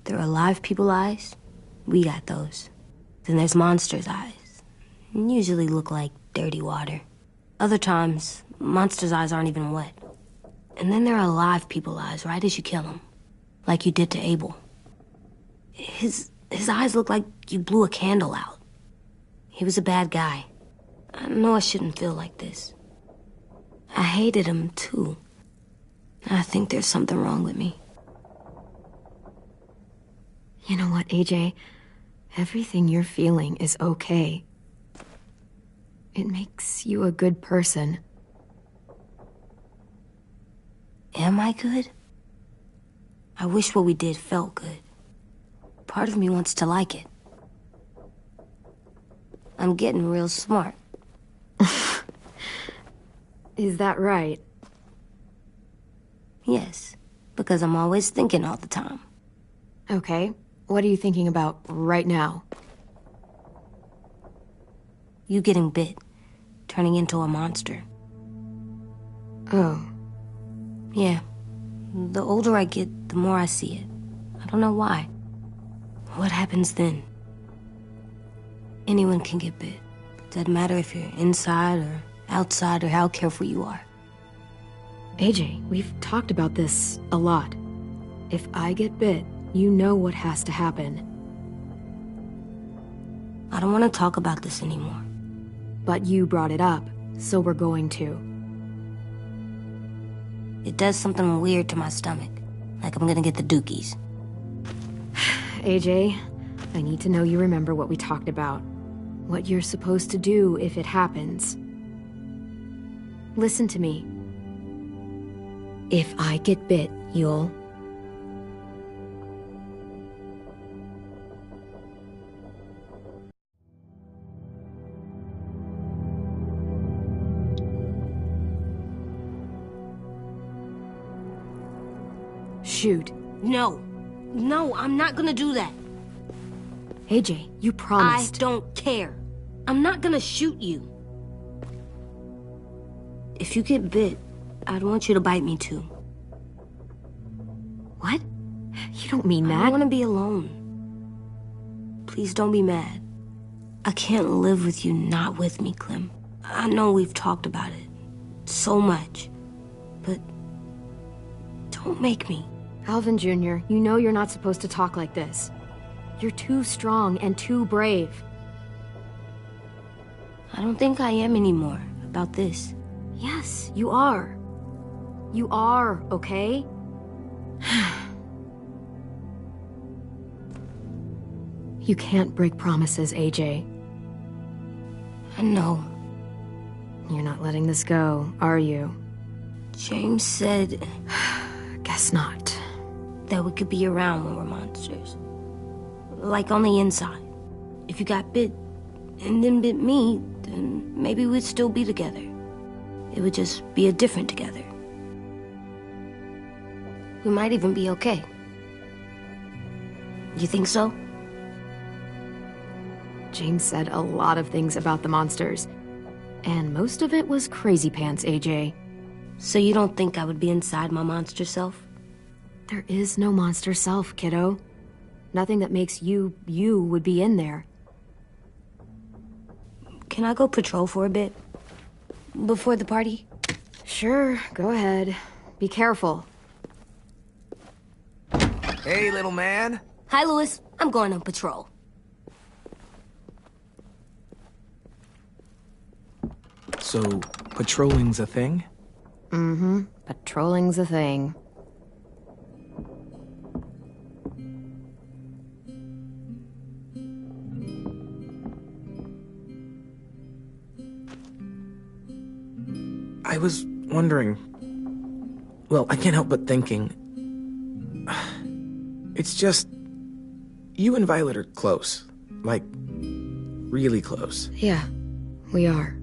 There are live people eyes. We got those. Then there's monsters' eyes. Usually look like dirty water. Other times, monsters' eyes aren't even wet. And then there are live people eyes right as you kill them. Like you did to Abel. His eyes look like you blew a candle out. He was a bad guy. I know I shouldn't feel like this. I hated him, too. I think there's something wrong with me. You know what, AJ? Everything you're feeling is okay. It makes you a good person. Am I good? I wish what we did felt good. Part of me wants to like it. I'm getting real smart. Is that right? Yes, because I'm always thinking all the time. Okay, what are you thinking about right now? You getting bit, turning into a monster. Oh. Yeah. The older I get, the more I see it. I don't know why. What happens then? Anyone can get bit. Doesn't matter if you're inside or outside or how careful you are. AJ, we've talked about this a lot. If I get bit, you know what has to happen. I don't want to talk about this anymore. But you brought it up, so we're going to. It does something weird to my stomach. Like I'm gonna get the dookies. AJ, I need to know you remember what we talked about. What you're supposed to do if it happens. Listen to me. If I get bit, you'll... Shoot. No. No, I'm not gonna do that. AJ, you promised. I don't care. I'm not gonna shoot you. If you get bit, I'd want you to bite me too. What? You don't mean I that. don't want to be alone. Please don't be mad. I can't live with you not with me, Clem. I know we've talked about it so much, but don't make me. Alvin Jr., you know you're not supposed to talk like this. You're too strong and too brave. I don't think I am anymore about this. Yes, you are. You are, okay? You can't break promises, AJ. I know. You're not letting this go, are you? James said Guess not. that we could be around when we're monsters. Like on the inside. If you got bit and then bit me, then maybe we'd still be together. It would just be a different together. We might even be okay. You think so? James said a lot of things about the monsters. And most of it was crazy pants, AJ. So you don't think I would be inside my monster self? There is no monster self, kiddo. Nothing that makes you would be in there. Can I go patrol for a bit? Before the party? Sure, go ahead. Be careful. Hey, little man. Hi, Louis. I'm going on patrol. So, patrolling's a thing? Mm-hmm. Patrolling's a thing. I was wondering... Well, I can't help but thinking... It's just... You and Violet are close. Like, really close. Yeah, we are.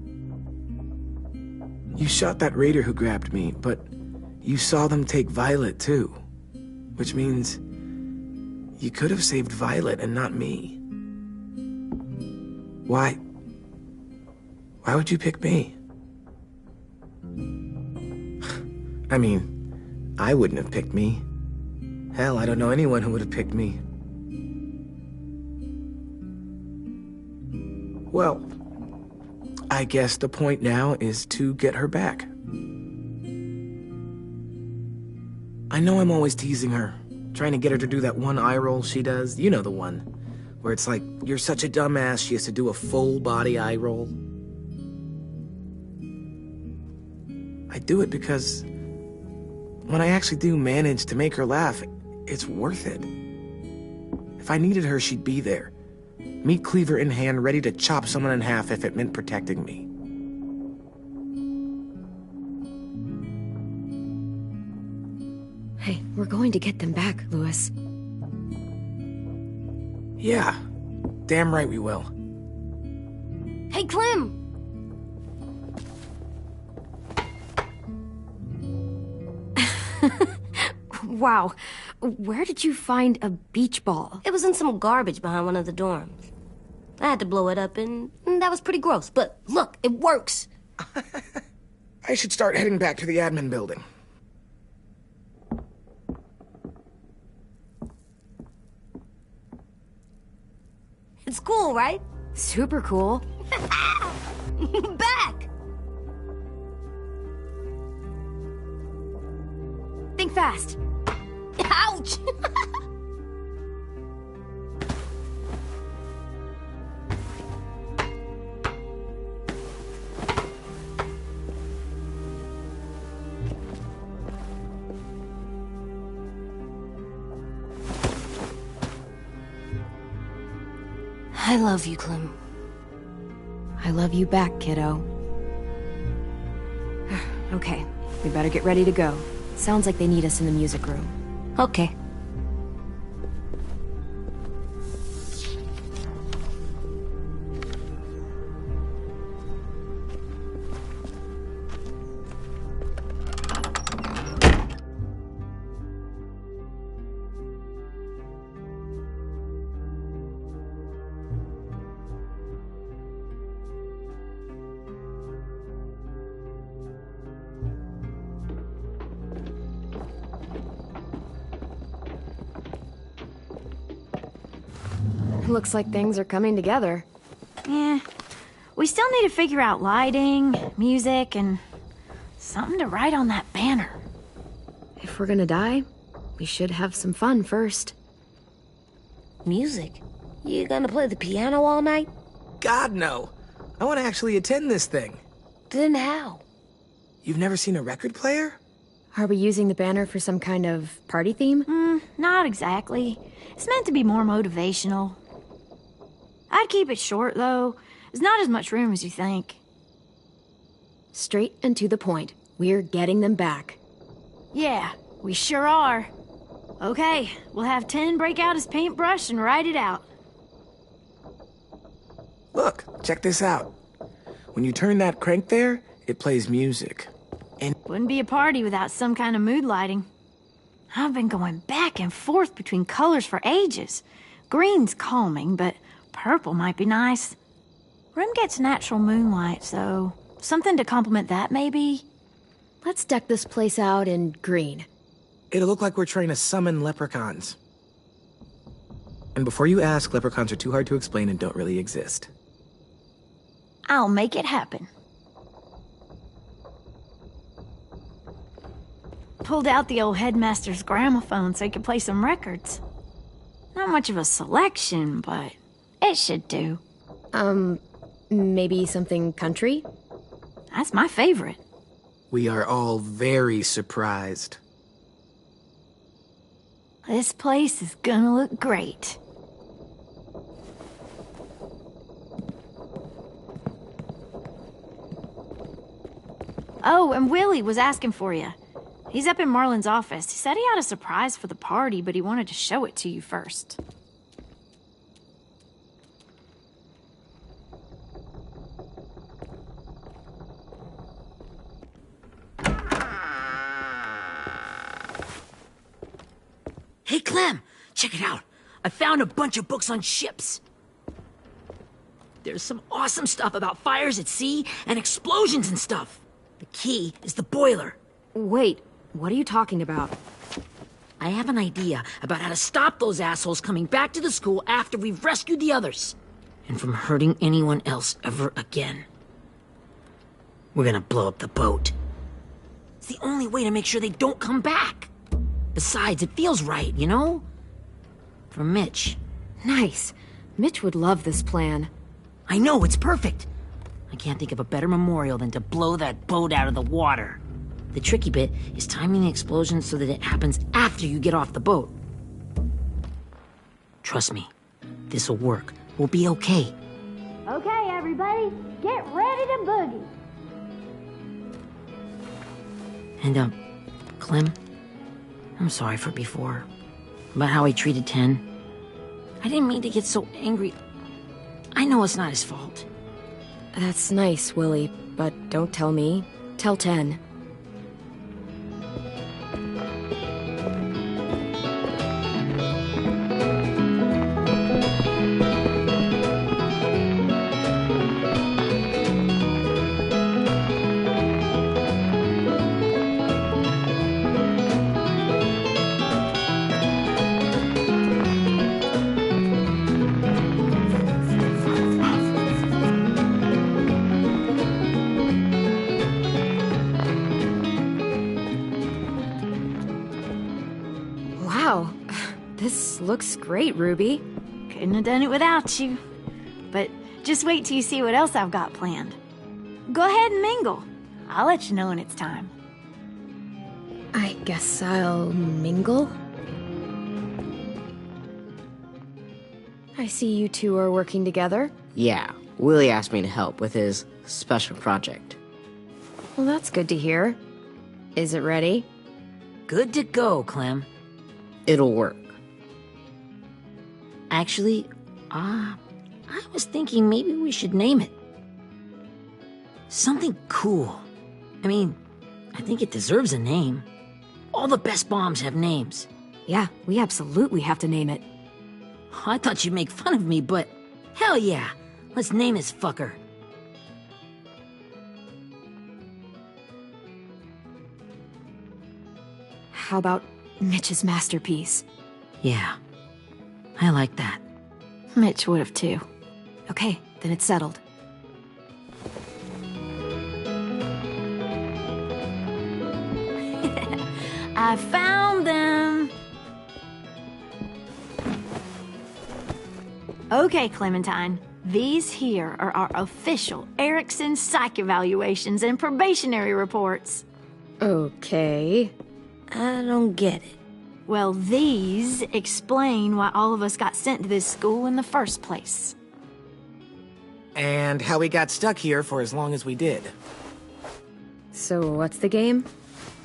You shot that raider who grabbed me, but you saw them take Violet too. Which means... you could have saved Violet and not me. Why? Why would you pick me? I mean, I wouldn't have picked me. Hell, I don't know anyone who would have picked me. Well, I guess the point now is to get her back. I know I'm always teasing her, trying to get her to do that one eye roll she does. You know the one, where it's like, you're such a dumbass, she has to do a full body eye roll. I do it because when I actually do manage to make her laugh, it's worth it. If I needed her, she'd be there. Meat cleaver in hand, ready to chop someone in half if it meant protecting me. Hey, we're going to get them back, Louis. Yeah, damn right we will. Hey, Clem! Wow, where did you find a beach ball? It was in some garbage behind one of the dorms. I had to blow it up, and that was pretty gross. But look, it works. I should start heading back to the admin building. It's cool, right? Super cool. Back! Think fast. Ouch! I love you, Clem. I love you back, kiddo. Okay, we better get ready to go. Sounds like they need us in the music room. Okay. Looks like things are coming together. Yeah. We still need to figure out lighting, music, and something to write on that banner. If we're gonna die, we should have some fun first. Music? You gonna play the piano all night? God, no. I want to actually attend this thing. Then how? You've never seen a record player? Are we using the banner for some kind of party theme? Not exactly. It's meant to be more motivational. I'd keep it short, though. There's not as much room as you think. Straight and to the point. We're getting them back. Yeah, we sure are. Okay, we'll have 10 break out his paintbrush and write it out. Look, check this out. When you turn that crank there, it plays music. And Wouldn't be a party without some kind of mood lighting. I've been going back and forth between colors for ages. Green's calming, but purple might be nice. Room gets natural moonlight, so something to complement that, maybe? Let's deck this place out in green. it'll look like we're trying to summon leprechauns. And before you ask, leprechauns are too hard to explain and don't really exist. I'll make it happen. Pulled out the old headmaster's gramophone so he could play some records. Not much of a selection, but it should do. Maybe something country? That's my favorite. We are all very surprised. This place is gonna look great. Oh, and Willie was asking for you. He's up in Marlin's office. He said he had a surprise for the party, but he wanted to show it to you first. Hey, Clem, check it out. I found a bunch of books on ships. There's some awesome stuff about fires at sea and explosions and stuff. The key is the boiler. Wait, what are you talking about? I have an idea about how to stop those assholes coming back to the school after we've rescued the others. And from hurting anyone else ever again. We're gonna blow up the boat. It's the only way to make sure they don't come back. Besides, it feels right, you know? For Mitch. Nice. Mitch would love this plan. I know, it's perfect. I can't think of a better memorial than to blow that boat out of the water. The tricky bit is timing the explosion so that it happens after you get off the boat. Trust me, this'll work. We'll be okay. Okay, everybody, get ready to boogie. And, Clem, I'm sorry for before. About how he treated Ten. I didn't mean to get so angry. I know it's not his fault. That's nice, Willie, but don't tell me. Tell 10. Wow, this looks great, Ruby. Couldn't have done it without you. But just wait till you see what else I've got planned. Go ahead and mingle. I'll let you know when it's time. I guess I'll mingle? I see you two are working together. Yeah, Willie asked me to help with his special project. Well, that's good to hear. Is it ready? Good to go, Clem. It'll work. Actually, I was thinking maybe we should name it. Something cool. I mean, I think it deserves a name. All the best bombs have names. Yeah, we absolutely have to name it. I thought you'd make fun of me, but hell yeah. Let's name this fucker. How about Mitch's masterpiece? Yeah, I like that. Mitch would have too. Okay, then it's settled. I found them! Okay, Clementine. These here are our official Erickson psych evaluations and probationary reports. Okay. I don't get it. Well, these explain why all of us got sent to this school in the first place. And how we got stuck here for as long as we did. So what's the game?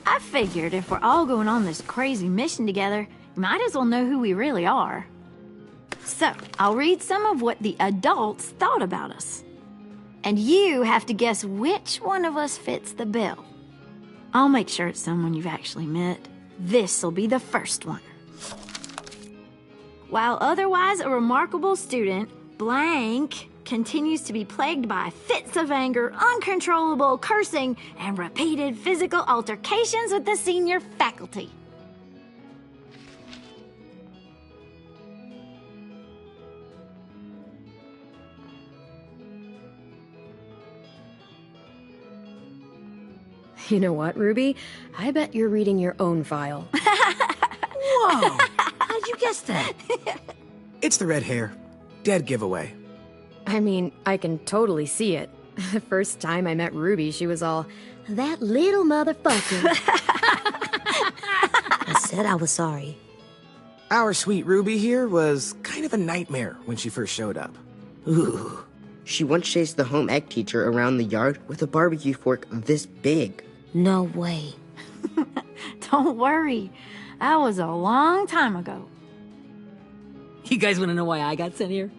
I figured if we're all going on this crazy mission together, you might as well know who we really are. So, I'll read some of what the adults thought about us. And you have to guess which one of us fits the bill. I'll make sure it's someone you've actually met. This'll be the first one. While otherwise a remarkable student, blank continues to be plagued by fits of anger, uncontrollable cursing, and repeated physical altercations with the senior faculty. You know what, Ruby? I bet you're reading your own file. Whoa! How'd you guess that? It's the red hair. Dead giveaway. I mean, I can totally see it. The first time I met Ruby, she was all, "That little motherfucker." I said I was sorry. Our sweet Ruby here was kind of a nightmare when she first showed up. Ooh. She once chased the home ec teacher around the yard with a barbecue fork this big. No way. Don't worry. That was a long time ago. You guys want to know why I got sent here?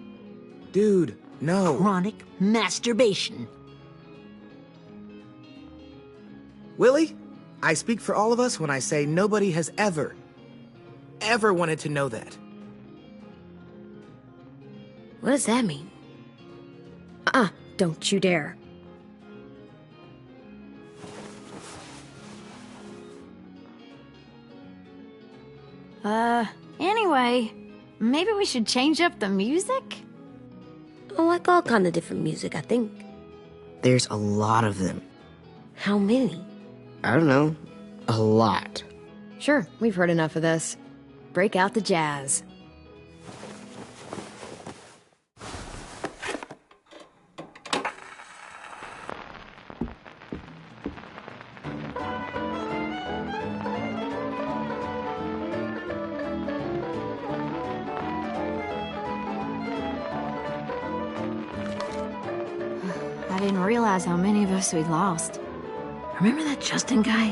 Dude, no. Chronic masturbation. Willie, I speak for all of us when I say nobody has ever wanted to know that. What does that mean? Don't you dare. Anyway, maybe we should change up the music? I like all kind of different music, I think. There's a lot of them. How many? I don't know. A lot. Sure, we've heard enough of this. Break out the jazz. I didn't realize how many of us we'd lost. Remember that Justin guy?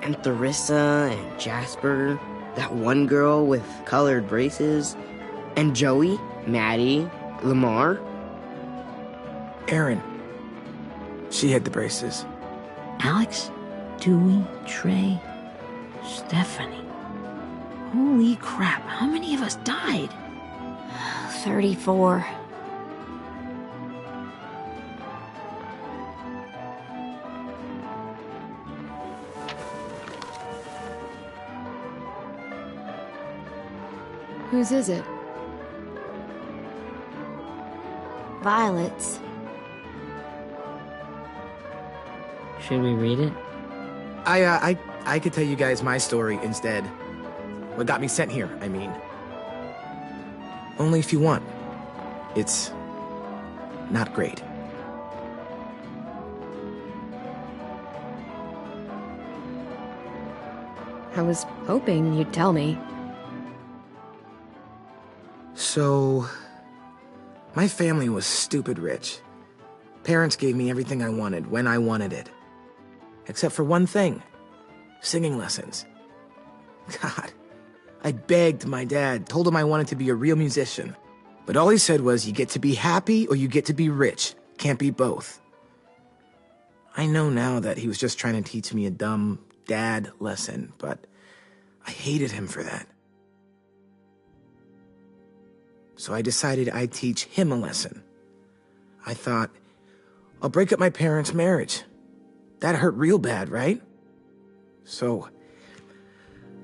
And Theresa and Jasper. That one girl with colored braces. And Joey, Maddie, Lamar. Erin. She had the braces. Alex, Dewey, Trey, Stephanie. Holy crap, how many of us died? 34. Whose is it? Violet's. Should we read it? I could tell you guys my story instead. What got me sent here, I mean. Only if you want. It's not great. I was hoping you'd tell me. So, my family was stupid rich. Parents gave me everything I wanted when I wanted it. Except for one thing. Singing lessons. God, I begged my dad, told him I wanted to be a real musician. But all he said was, you get to be happy or you get to be rich. Can't be both. I know now that he was just trying to teach me a dumb dad lesson, but I hated him for that. So I decided I'd teach him a lesson. I thought, I'll break up my parents' marriage. That hurt real bad, right? So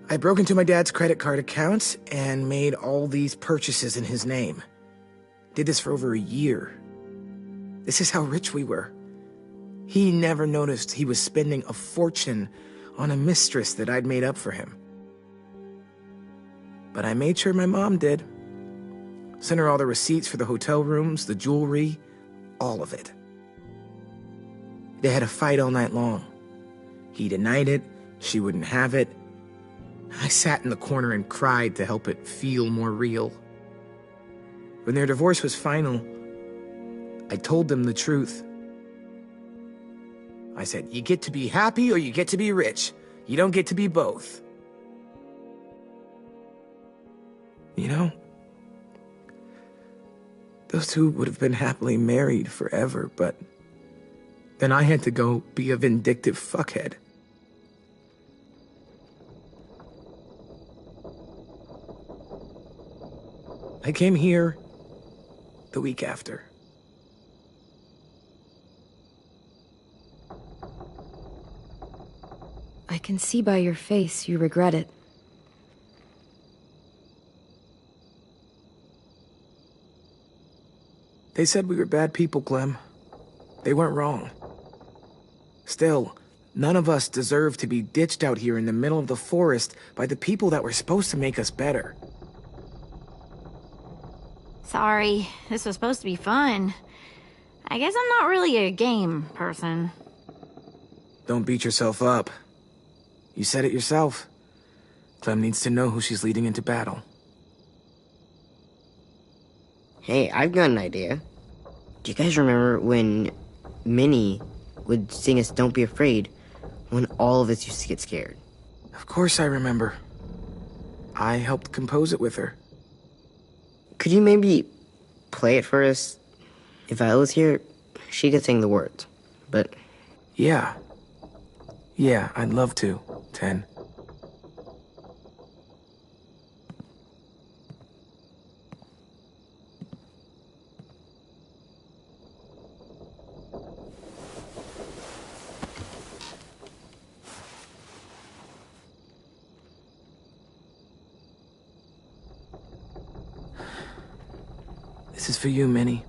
I broke into my dad's credit card accounts and made all these purchases in his name. Did this for over a year. This is how rich we were. He never noticed he was spending a fortune on a mistress that I'd made up for him. But I made sure my mom did. Sent her all the receipts for the hotel rooms, the jewelry, all of it. They had a fight all night long. He denied it, she wouldn't have it. I sat in the corner and cried to help it feel more real. When their divorce was final, I told them the truth. I said, you get to be happy or you get to be rich. You don't get to be both. You know, those two would have been happily married forever, but then I had to go be a vindictive fuckhead. I came here the week after. I can see by your face you regret it. They said we were bad people, Clem. They weren't wrong. Still, none of us deserve to be ditched out here in the middle of the forest by the people that were supposed to make us better. Sorry, this was supposed to be fun. I guess I'm not really a game person. Don't beat yourself up. You said it yourself. Clem needs to know who she's leading into battle. Hey, I've got an idea. Do you guys remember when Minnie would sing us Don't Be Afraid when all of us used to get scared? Of course I remember. I helped compose it with her. Could you maybe play it for us? If I was here, she could sing the words, but... Yeah. Yeah, I'd love to, Ten. This is for you, Minnie.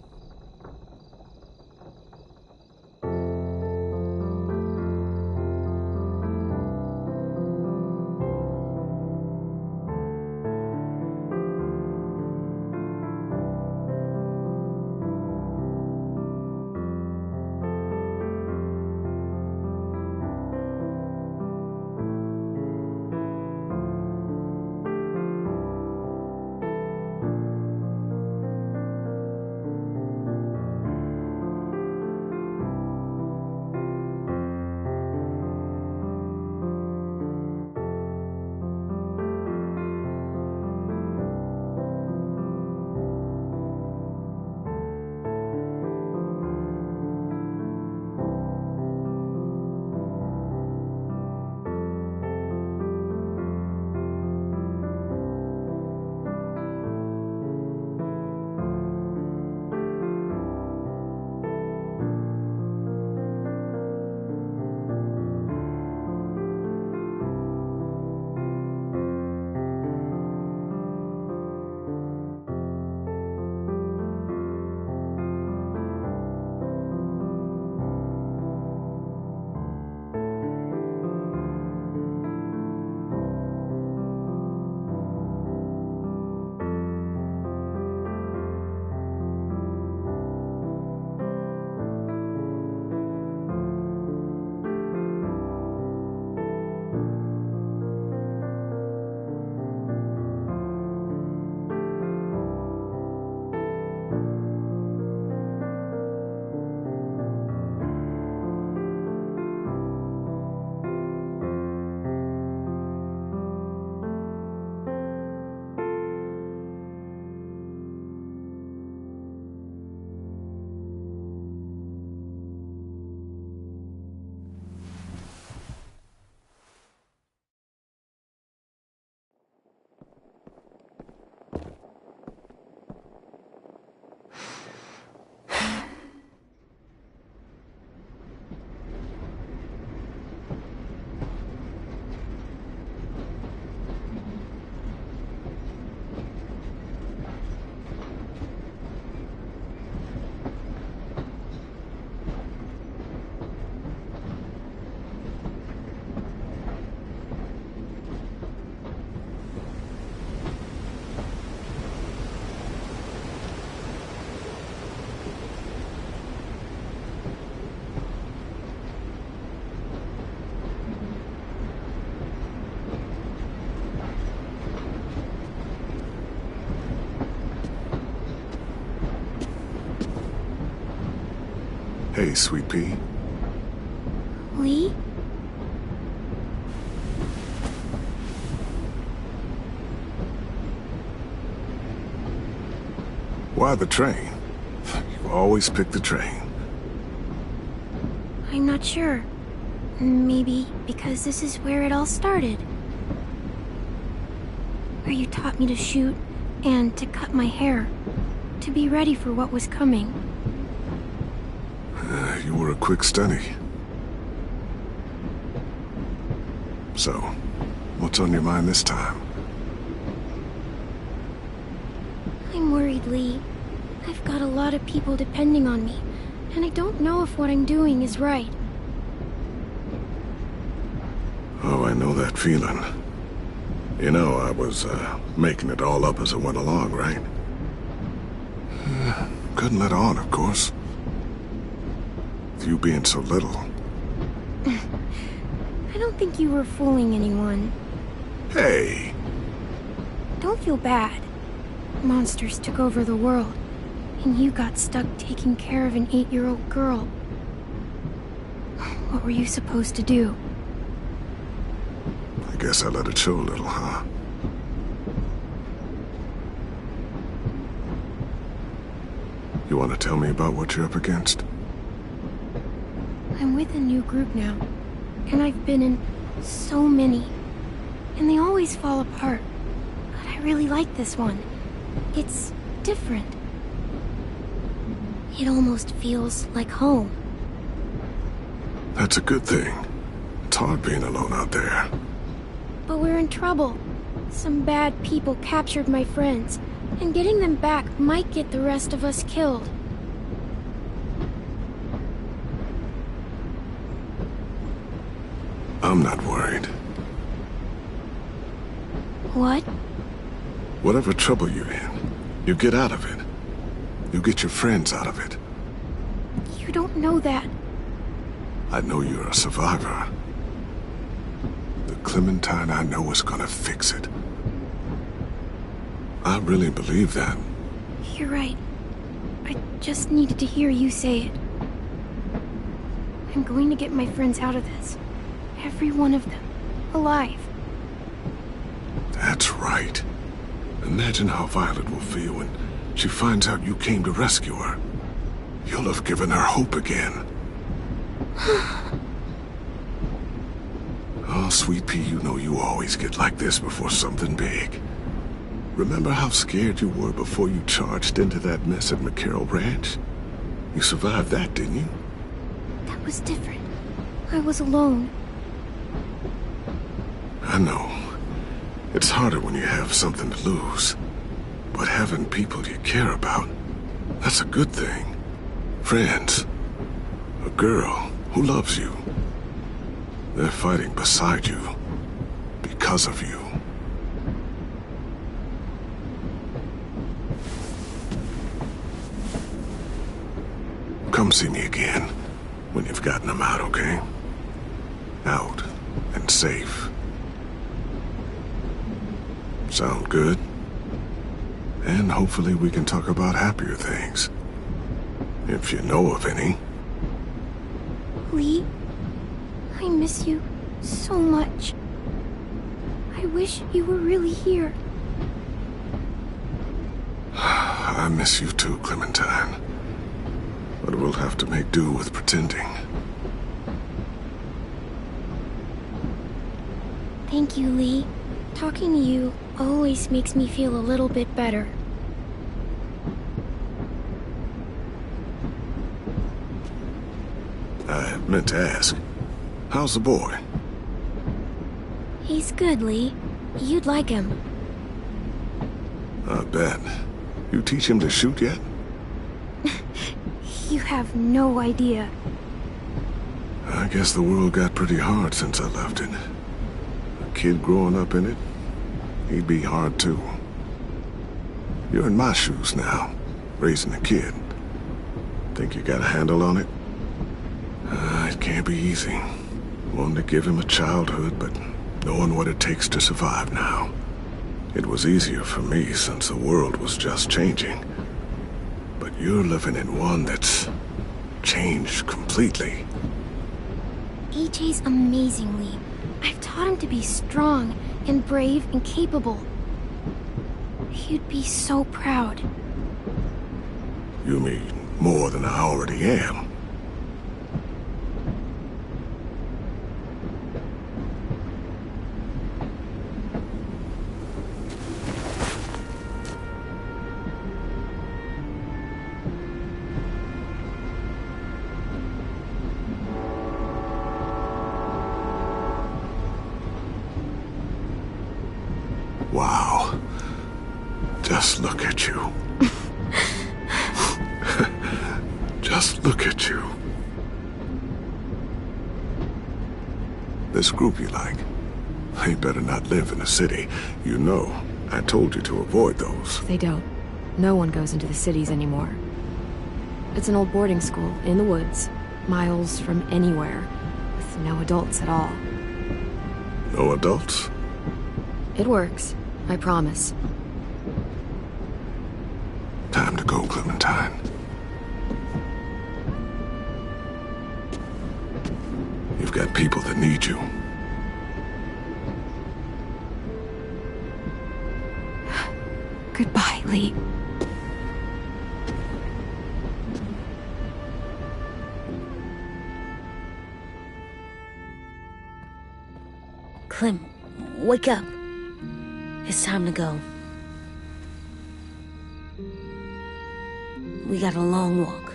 Hey, Sweet Pea. Lee? Why the train? You always pick the train. I'm not sure. Maybe because this is where it all started. Where you taught me to shoot and to cut my hair. To be ready for what was coming. You were a quick study. So, what's on your mind this time? I'm worried, Lee. I've got a lot of people depending on me, and I don't know if what I'm doing is right. Oh, I know that feeling. You know, I was, making it all up as I went along, right? Couldn't let on, of course. With you being so little. I don't think you were fooling anyone. Hey! Don't feel bad. Monsters took over the world, and you got stuck taking care of an 8-year-old girl. What were you supposed to do? I guess I let it show a little, huh? You want to tell me about what you're up against? I'm with a new group now, and I've been in so many, and they always fall apart. But I really like this one. It's different. It almost feels like home. That's a good thing. It's hard being alone out there. But we're in trouble. Some bad people captured my friends, and getting them back might get the rest of us killed. I'm not worried. What? Whatever trouble you're in, you get out of it. You get your friends out of it. You don't know that. I know you're a survivor. The Clementine I know is gonna fix it. I really believe that. You're right. I just needed to hear you say it. I'm going to get my friends out of this. Every one of them. Alive. That's right. Imagine how Violet will feel when she finds out you came to rescue her. You'll have given her hope again. Oh, Sweet Pea, you know you always get like this before something big. Remember how scared you were before you charged into that mess at McCarroll Ranch? You survived that, didn't you? That was different. I was alone. I know. It's harder when you have something to lose. But having people you care about, that's a good thing. Friends. A girl who loves you. They're fighting beside you. Because of you. Come see me again when you've gotten them out, okay? Out and safe. Sound good? And hopefully we can talk about happier things. If you know of any. Lee, I miss you so much. I wish you were really here. I miss you too, Clementine. But we'll have to make do with pretending. Thank you, Lee. Talking to you always makes me feel a little bit better. I meant to ask, how's the boy? He's good, Lee. You'd like him. I bet. You teach him to shoot yet? You have no idea. I guess the world got pretty hard since I left it. A kid growing up in it, he'd be hard too. You're in my shoes now, raising a kid. Think you got a handle on it? It can't be easy. Wanting to give him a childhood, but knowing what it takes to survive now. It was easier for me since the world was just changing. But you're living in one that's changed completely. AJ's amazing, Lee. I've taught him to be strong and brave and capable. He'd be so proud. You mean more than I already am? Wow. Just look at you. Just look at you. This group you like, they better not live in the city. You know, I told you to avoid those. They don't. No one goes into the cities anymore. It's an old boarding school in the woods, miles from anywhere, with no adults at all. No adults? It works, I promise. Time to go, Clementine. You've got people that need you. Goodbye, Lee. Clem, wake up. It's time to go. We got a long walk.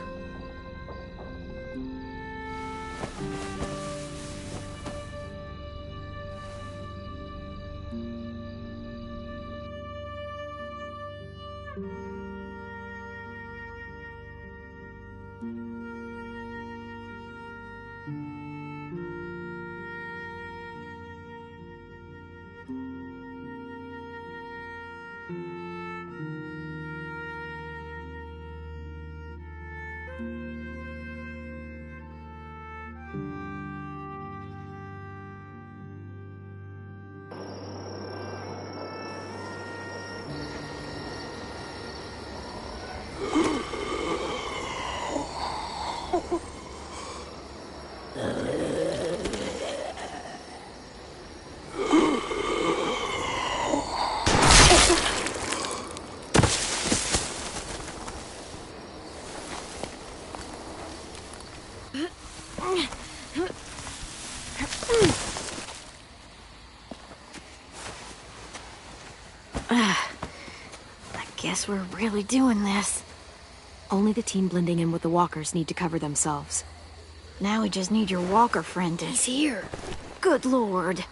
Guess we're really doing this. Only the team blending in with the walkers need to cover themselves. Now we just need your walker friend to... He's here. Good lord.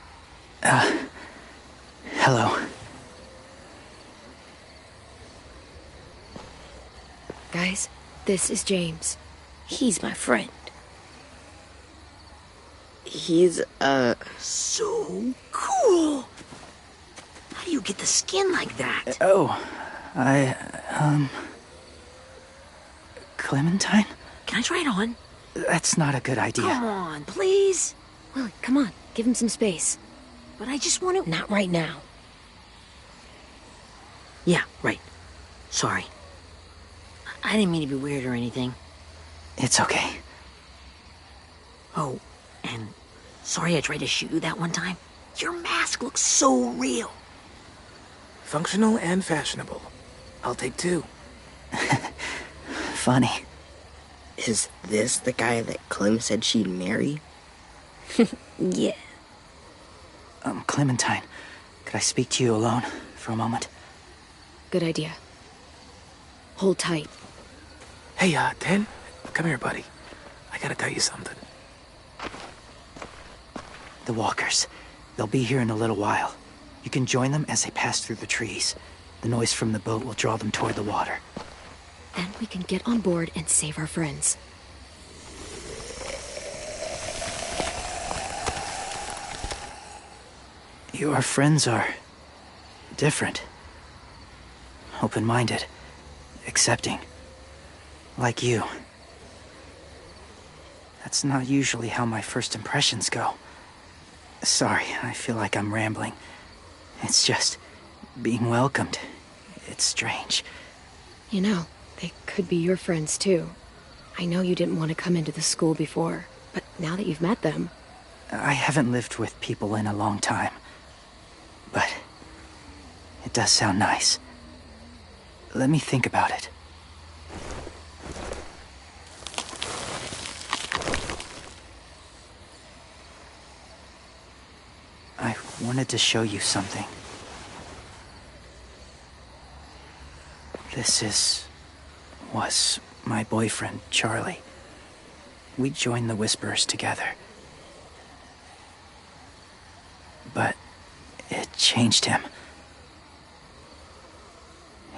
Hello. Guys, this is James. He's my friend. He's, So cool! How do you get the skin like that? Clementine? Can I try it on? That's not a good idea. Come on, please. Willie, come on, give him some space. But I just want to... Not right now. Yeah, right. Sorry. I didn't mean to be weird or anything. It's okay. Oh, and sorry I tried to shoot you that one time. Your mask looks so real. Functional and fashionable. I'll take two. Funny. is this the guy that Clem said she'd marry? Yeah. Clementine, could I speak to you alone for a moment? Good idea. Hold tight. Hey, Ten, come here, buddy. I gotta tell you something. The walkers. They'll be here in a little while. You can join them as they pass through the trees. The noise from the boat will draw them toward the water. Then we can get on board and save our friends. Your friends are different. Open-minded. Accepting. Like you. That's not usually how my first impressions go. Sorry, I feel like I'm rambling. It's just being welcomed. It's strange. You know, they could be your friends too. I know you didn't want to come into the school before, but now that you've met them... I haven't lived with people in a long time, but it does sound nice. Let me think about it. I wanted to show you something. This was my boyfriend, Charlie. We joined the Whisperers together. But it changed him.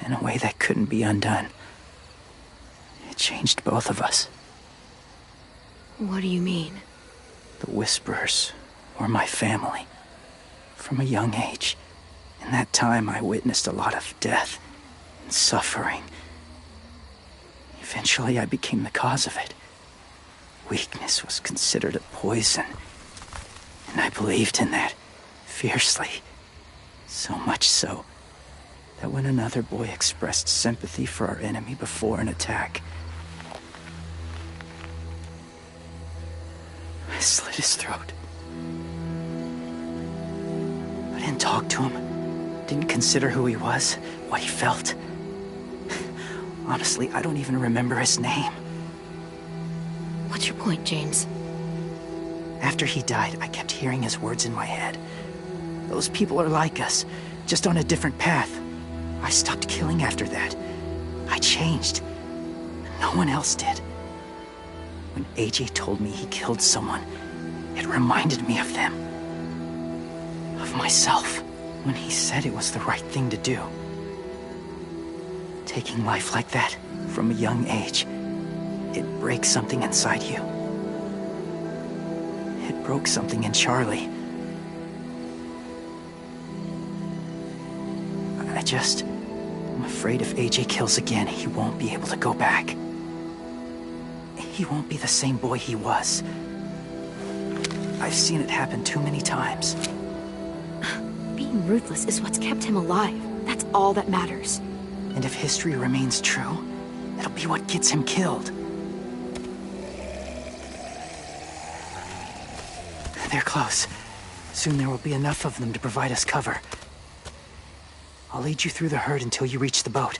In a way that couldn't be undone. It changed both of us. What do you mean? The Whisperers were my family. From a young age. In that time, I witnessed a lot of death and suffering. Eventually, I became the cause of it. Weakness was considered a poison. And I believed in that. Fiercely. So much so that when another boy expressed sympathy for our enemy before an attack, I slit his throat. I didn't talk to him, didn't consider who he was, what he felt. Honestly, I don't even remember his name. What's your point, James? After he died, I kept hearing his words in my head. Those people are like us, just on a different path. I stopped killing after that. I changed. No one else did. When AJ told me he killed someone, it reminded me of them. Of myself. When he said it was the right thing to do. Taking life like that, from a young age, it breaks something inside you. It broke something in Charlie. I'm afraid if AJ kills again, he won't be able to go back. He won't be the same boy he was. I've seen it happen too many times. Being ruthless is what's kept him alive. That's all that matters. And if history remains true, it'll be what gets him killed. They're close. Soon there will be enough of them to provide us cover. I'll lead you through the herd until you reach the boat.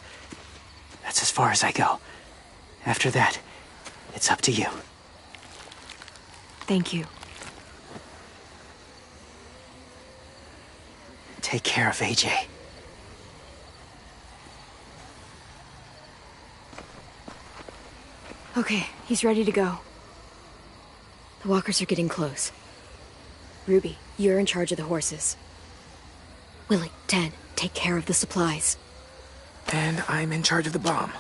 That's as far as I go. After that, it's up to you. Thank you. Take care of AJ. Okay, he's ready to go. The walkers are getting close. Ruby, you're in charge of the horses. Willie, Ten, take care of the supplies. And I'm in charge of the bomb.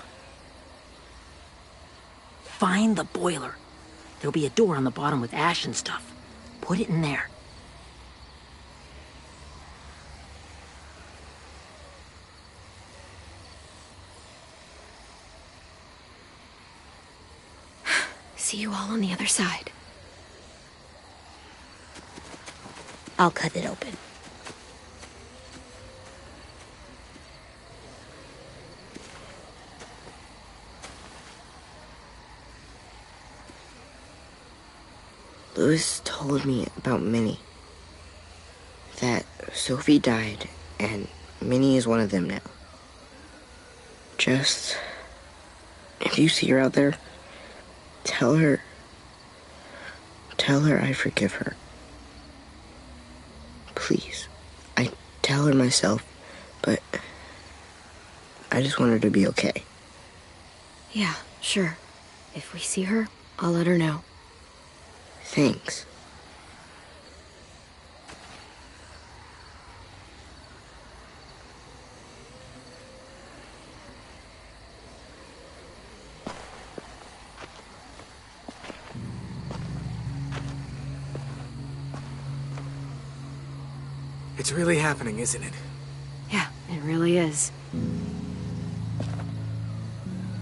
Find the boiler. There'll be a door on the bottom with ash and stuff. Put it in there. See you all on the other side. I'll cut it open. Louis told me about Minnie. That Sophie died, and Minnie is one of them now. Just... if you see her out there, tell her I forgive her. Please. I tell her myself, but I just want her to be okay. Yeah, sure. If we see her, I'll let her know. Thanks. It's really happening, isn't it? Yeah, it really is.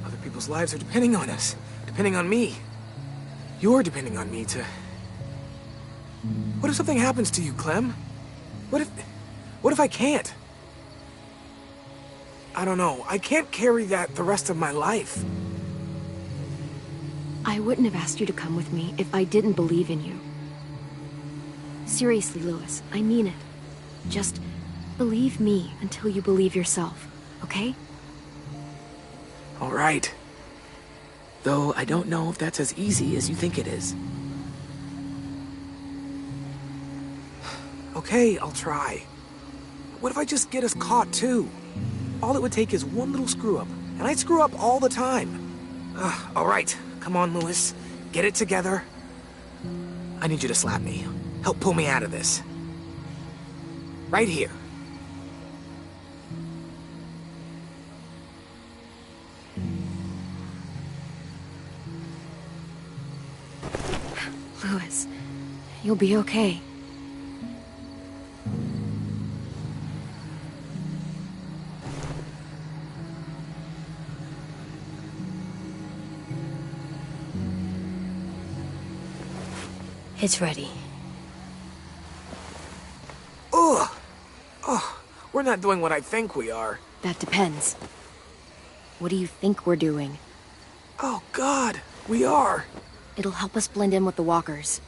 Other people's lives are depending on us. Depending on me. You're depending on me to... What if something happens to you, Clem? What if I can't? I don't know. I can't carry that the rest of my life. I wouldn't have asked you to come with me if I didn't believe in you. Seriously, Louis, I mean it. Just believe me until you believe yourself, okay? All right. Though I don't know if that's as easy as you think it is. Okay, I'll try. What if I just get us caught, too? All it would take is one little screw-up, and I'd screw up all the time. All right, come on, Louis. Get it together. I need you to slap me. Help pull me out of this. Right here. Louis, you'll be okay. It's ready. Ugh! Oh, we're not doing what I think we are. That depends. What do you think we're doing? Oh, God, we are. It'll help us blend in with the walkers.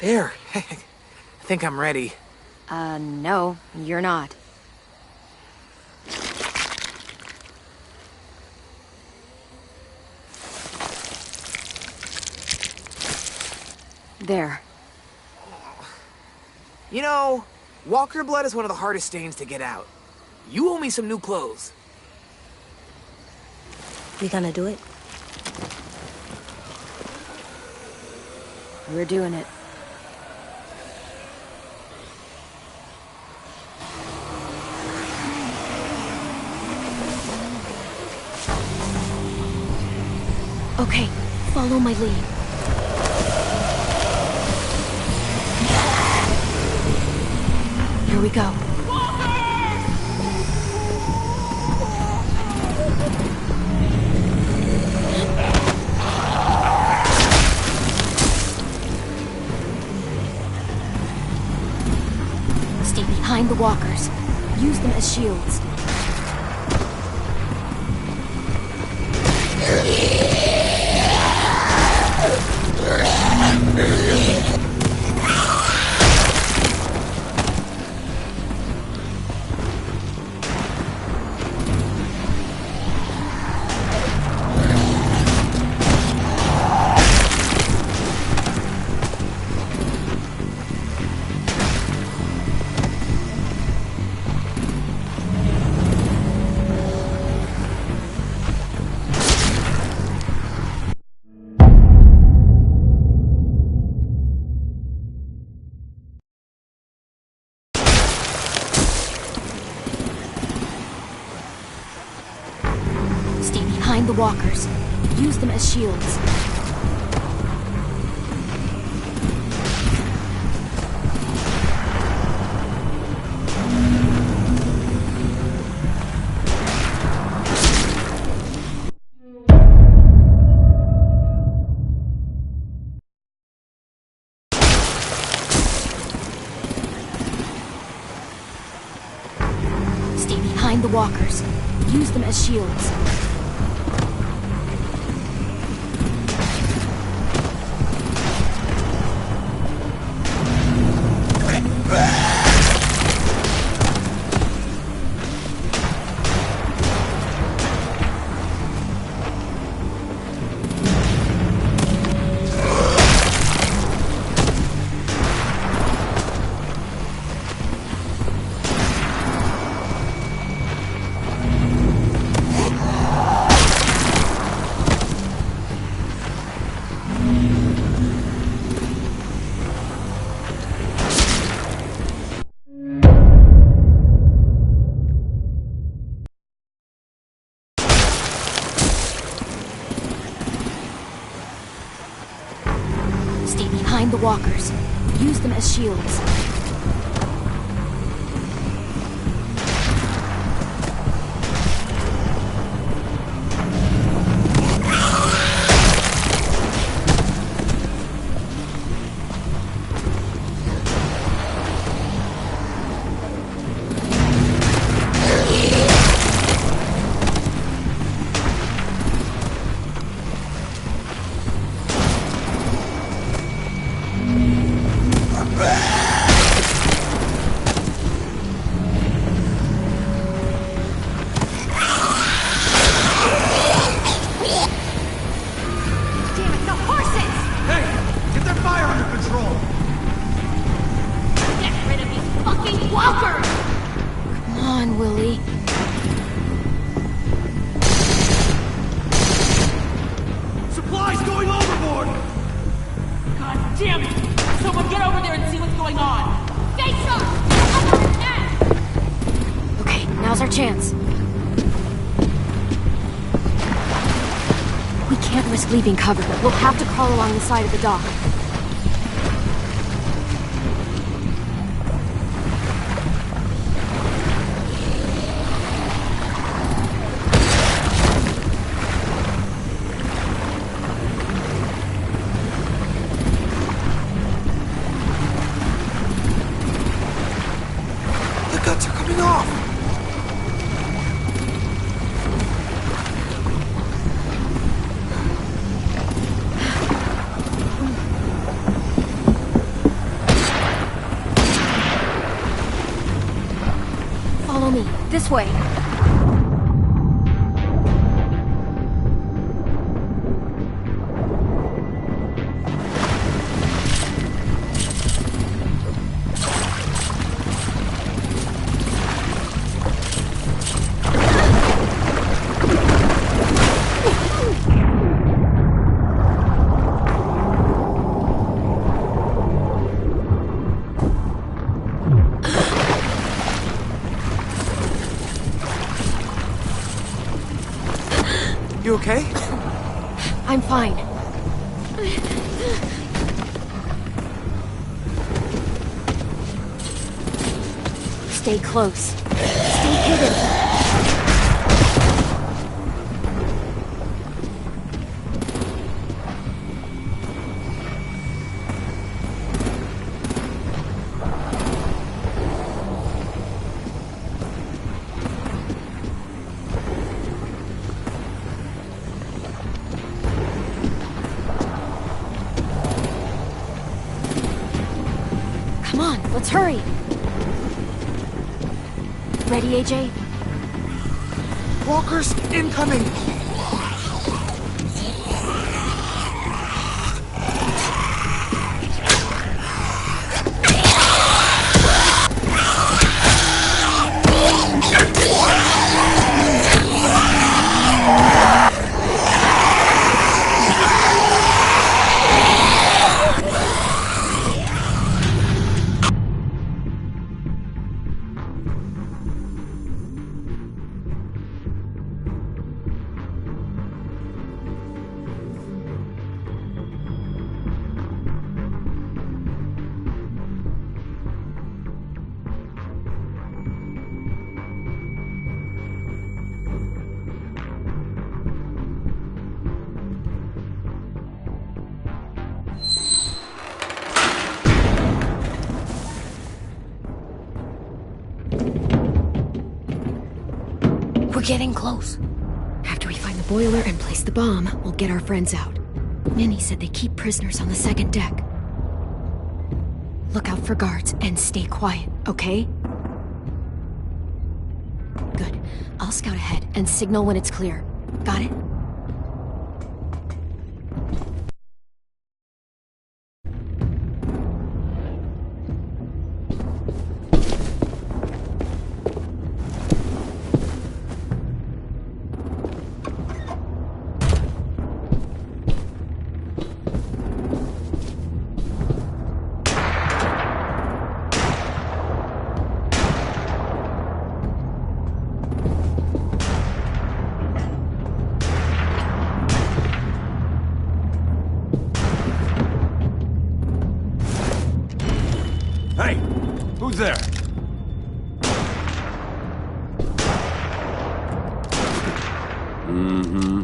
There. I think I'm ready. No, you're not. There. You know, walker blood is one of the hardest stains to get out. You owe me some new clothes. We gonna do it? We're doing it. Okay, follow my lead. Here we go. Stay behind the walkers. Use them as shields. Behind the walkers. Use them as shields. Stay behind the walkers. Use them as shields. Behind the walkers. Use them as shields. Damn it! Someone get over there and see what's going on! Face up! Okay, now's our chance. We can't risk leaving cover. We'll have to crawl along the side of the dock. The guts are coming off! Follow me. This way. You okay? I'm fine. Stay close. Stay hidden. Come on, let's hurry. Ready, AJ? Walkers incoming! We're getting close. After we find the boiler and place the bomb, we'll get our friends out. Minnie said they keep prisoners on the second deck. Look out for guards and stay quiet, okay? Good. I'll scout ahead and signal when it's clear. Got it? Hey, who's there? Mm-hmm.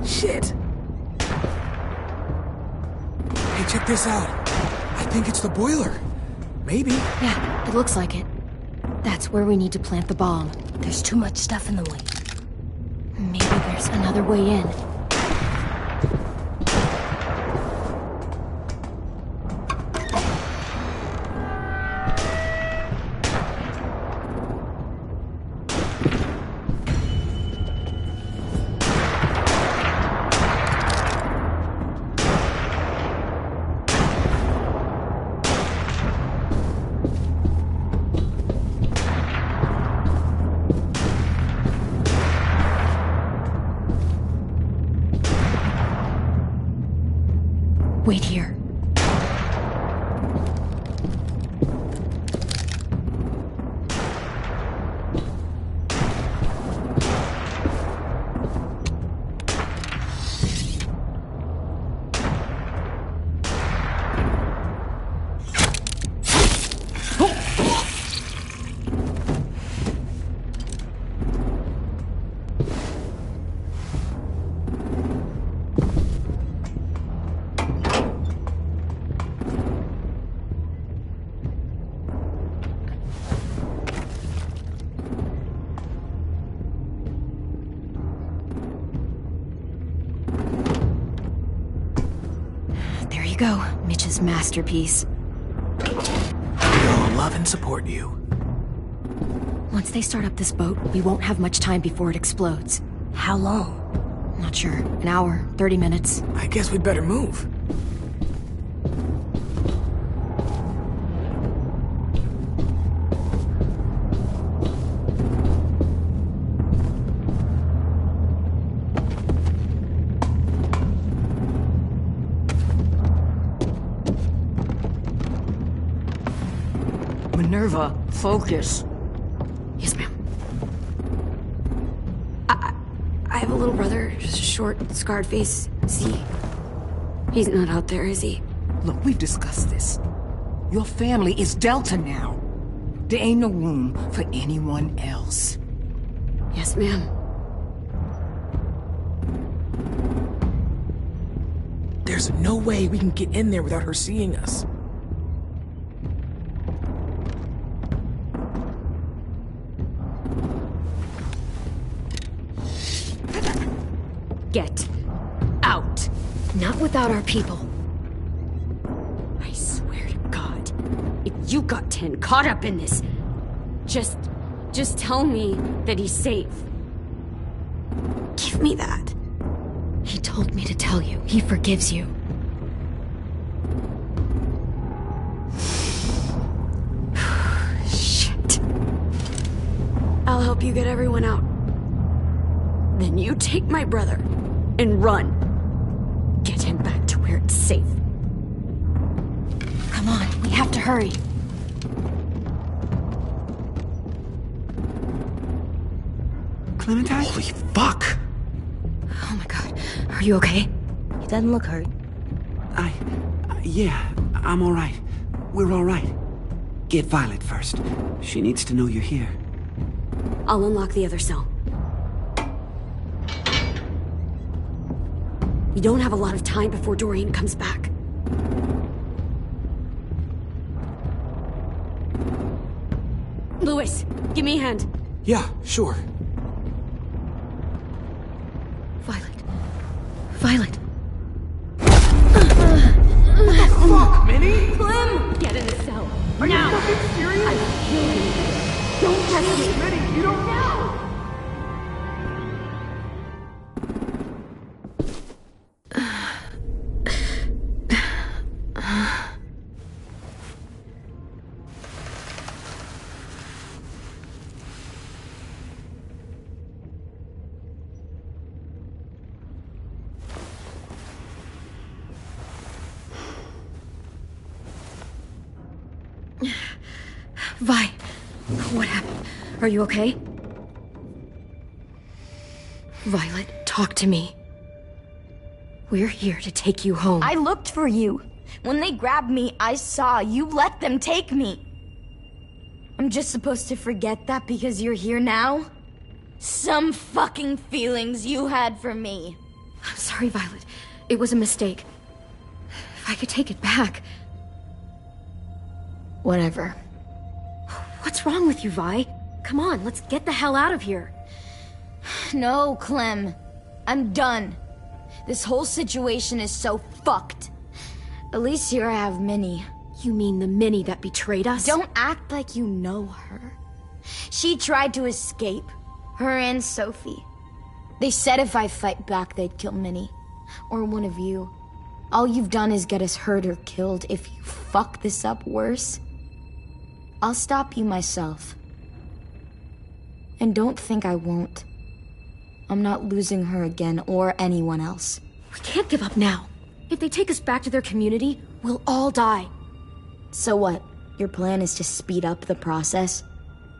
Shit! Hey, check this out. I think it's the boiler. Maybe. Yeah, it looks like it. That's where we need to plant the bomb. There's too much stuff in the way. Maybe there's another way in. Wait here. Go, Mitch's masterpiece. We all love and support you. Once they start up this boat, we won't have much time before it explodes. How long? Not sure. An hour, 30 minutes. I guess we'd better move. Minerva, focus. Yes, ma'am. I have a little brother, just a short, scarred face. See? He's not out there, is he? Look, we've discussed this. Your family is Delta now. There ain't no room for anyone else. Yes, ma'am. There's no way we can get in there without her seeing us. Get out. Not without our people. I swear to God, if you got 10 caught up in this, just tell me that he's safe. Give me that. He told me to tell you. He forgives you. Shit. I'll help you get everyone out. Then you take my brother and run. Get him back to where it's safe. Come on, we have to hurry. Clementine? Holy fuck! Oh my god. Are you okay? He doesn't look hurt. Yeah, I'm alright. We're alright. Get Violet first. She needs to know you're here. I'll unlock the other cell. We don't have a lot of time before Doreen comes back. Louis, give me a hand. Yeah, sure. Violet. Fuck, Minnie! Clem! Get in the cell. Are now. you fucking serious? I'm killing you. Don't touch me. Minnie, you don't know! Vi, what happened? Are you okay? Violet, talk to me. We're here to take you home. I looked for you. When they grabbed me, I saw you let them take me. I'm just supposed to forget that because you're here now? Some fucking feelings you had for me. I'm sorry, Violet. It was a mistake. If I could take it back. Whatever. What's wrong with you, Vi? Come on, let's get the hell out of here. No, Clem. I'm done. This whole situation is so fucked. At least here I have Minnie. You mean the Minnie that betrayed us? Don't act like you know her. She tried to escape. Her and Sophie. They said if I fight back, they'd kill Minnie. Or one of you. All you've done is get us hurt or killed. If you fuck this up worse, I'll stop you myself. And don't think I won't. I'm not losing her again or anyone else. We can't give up now. If they take us back to their community, we'll all die. So what? Your plan is to speed up the process?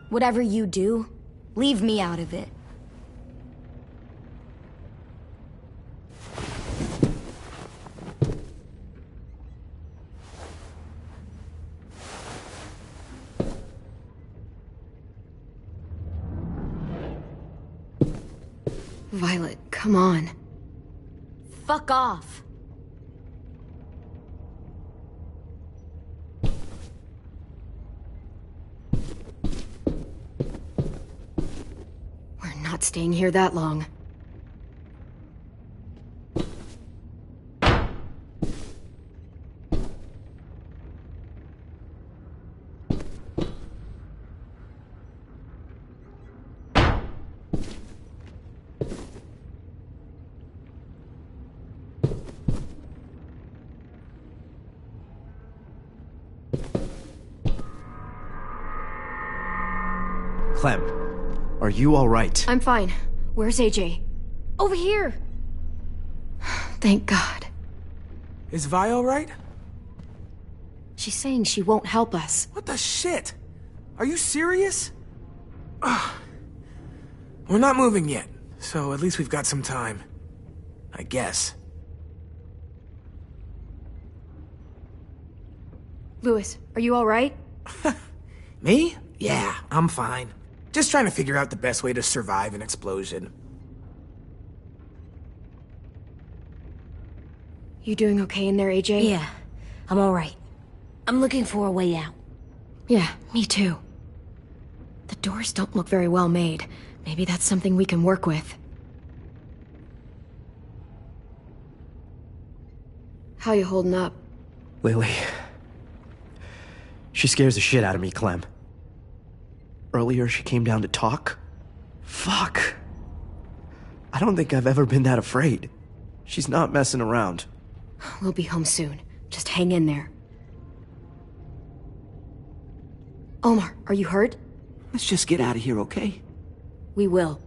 Whatever you do, leave me out of it. Violet, come on. Fuck off. We're not staying here that long. Clem, are you all right? I'm fine. Where's AJ? Over here! Thank God. Is Vi all right? She's saying she won't help us. What the shit? Are you serious? Ugh. We're not moving yet, so at least we've got some time. I guess. Louis, are you all right? Me? Yeah, I'm fine. Just trying to figure out the best way to survive an explosion. You doing okay in there, AJ? Yeah, I'm alright. I'm looking for a way out. Yeah, me too. The doors don't look very well made. Maybe that's something we can work with. How you holding up? Lily. She scares the shit out of me, Clem. Earlier, she came down to talk. Fuck. I don't think I've ever been that afraid. She's not messing around. We'll be home soon. Just hang in there. Omar, are you hurt? Let's just get out of here, okay? We will.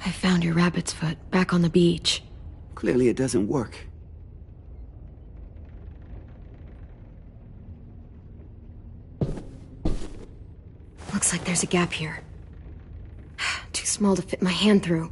I found your rabbit's foot back on the beach. Clearly it doesn't work. Looks like there's a gap here. Too small to fit my hand through.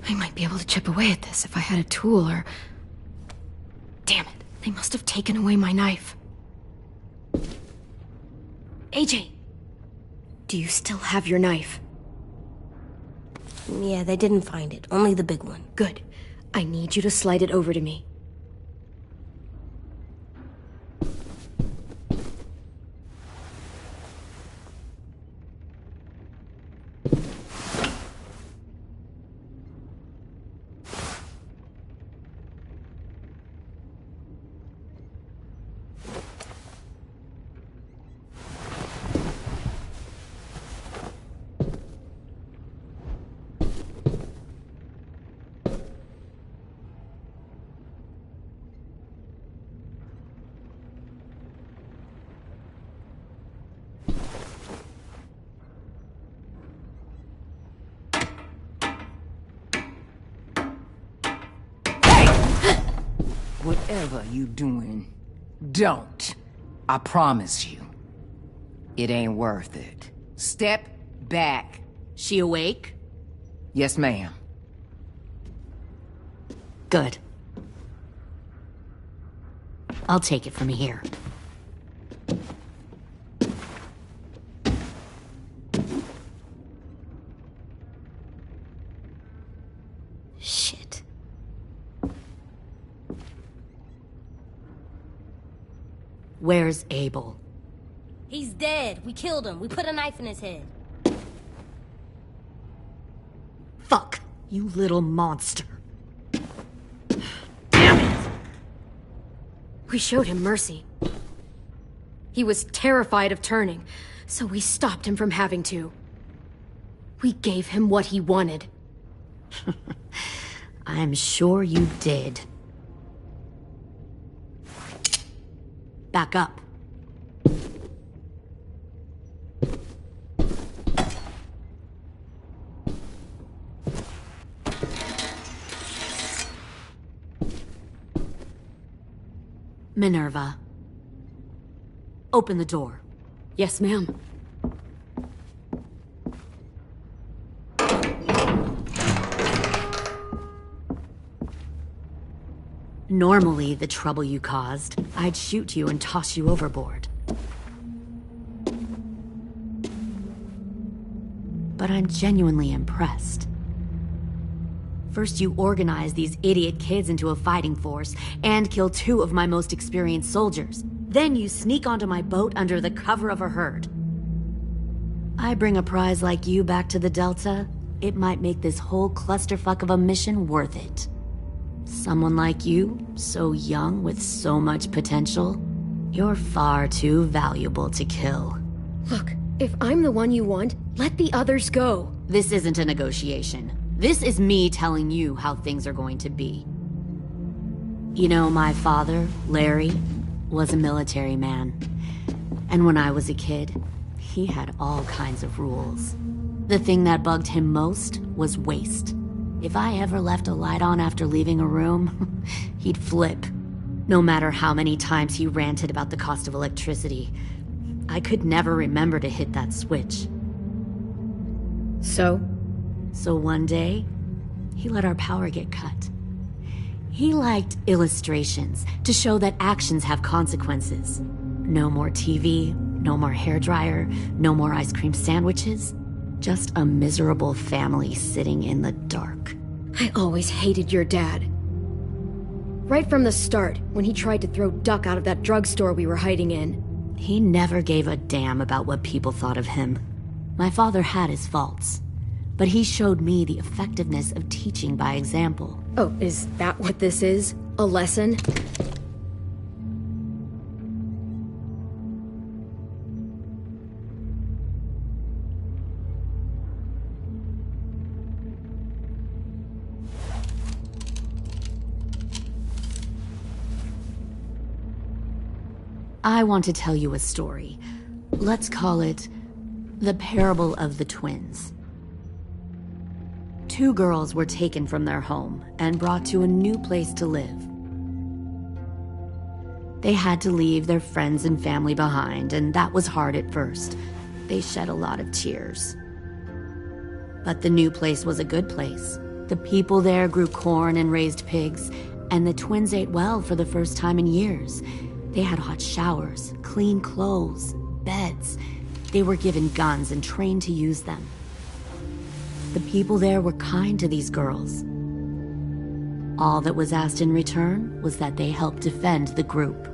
I might be able to chip away at this if I had a tool or... Damn it. They must have taken away my knife. AJ! Do you still have your knife? Yeah, they didn't find it. Only the big one. Good. I need you to slide it over to me. Whatever you doing, don't. I promise you. It ain't worth it. Step back. She awake? Yes, ma'am. Good. I'll take it from here. Shit. Where's Abel? He's dead. We killed him. We put a knife in his head. Fuck, you little monster. We showed him mercy. He was terrified of turning, so we stopped him from having to. We gave him what he wanted. I'm sure you did. Back up. Minerva. Open the door. Yes, ma'am. Normally, the trouble you caused, I'd shoot you and toss you overboard. But I'm genuinely impressed. First, you organize these idiot kids into a fighting force and kill 2 of my most experienced soldiers. Then you sneak onto my boat under the cover of a herd. I bring a prize like you back to the Delta, it might make this whole clusterfuck of a mission worth it. Someone like you, so young with so much potential, you're far too valuable to kill. Look, if I'm the one you want, let the others go. This isn't a negotiation. This is me telling you how things are going to be. You know, my father, Larry, was a military man. And when I was a kid, he had all kinds of rules. The thing that bugged him most was waste. If I ever left a light on after leaving a room, he'd flip. No matter how many times he ranted about the cost of electricity, I could never remember to hit that switch. So one day, he let our power get cut. He liked illustrations to show that actions have consequences. No more TV, no more hairdryer, no more ice cream sandwiches. Just a miserable family sitting in the dark. I always hated your dad. Right from the start, when he tried to throw Duck out of that drugstore we were hiding in. He never gave a damn about what people thought of him. My father had his faults, but he showed me the effectiveness of teaching by example. Oh, is that what this is? A lesson? I want to tell you a story. Let's call it the parable of the twins. 2 girls were taken from their home and brought to a new place to live. They had to leave their friends and family behind, and that was hard at first. They shed a lot of tears. But the new place was a good place. The people there grew corn and raised pigs, and the twins ate well for the first time in years. They had hot showers, clean clothes, beds. They were given guns and trained to use them. The people there were kind to these girls. All that was asked in return was that they help defend the group.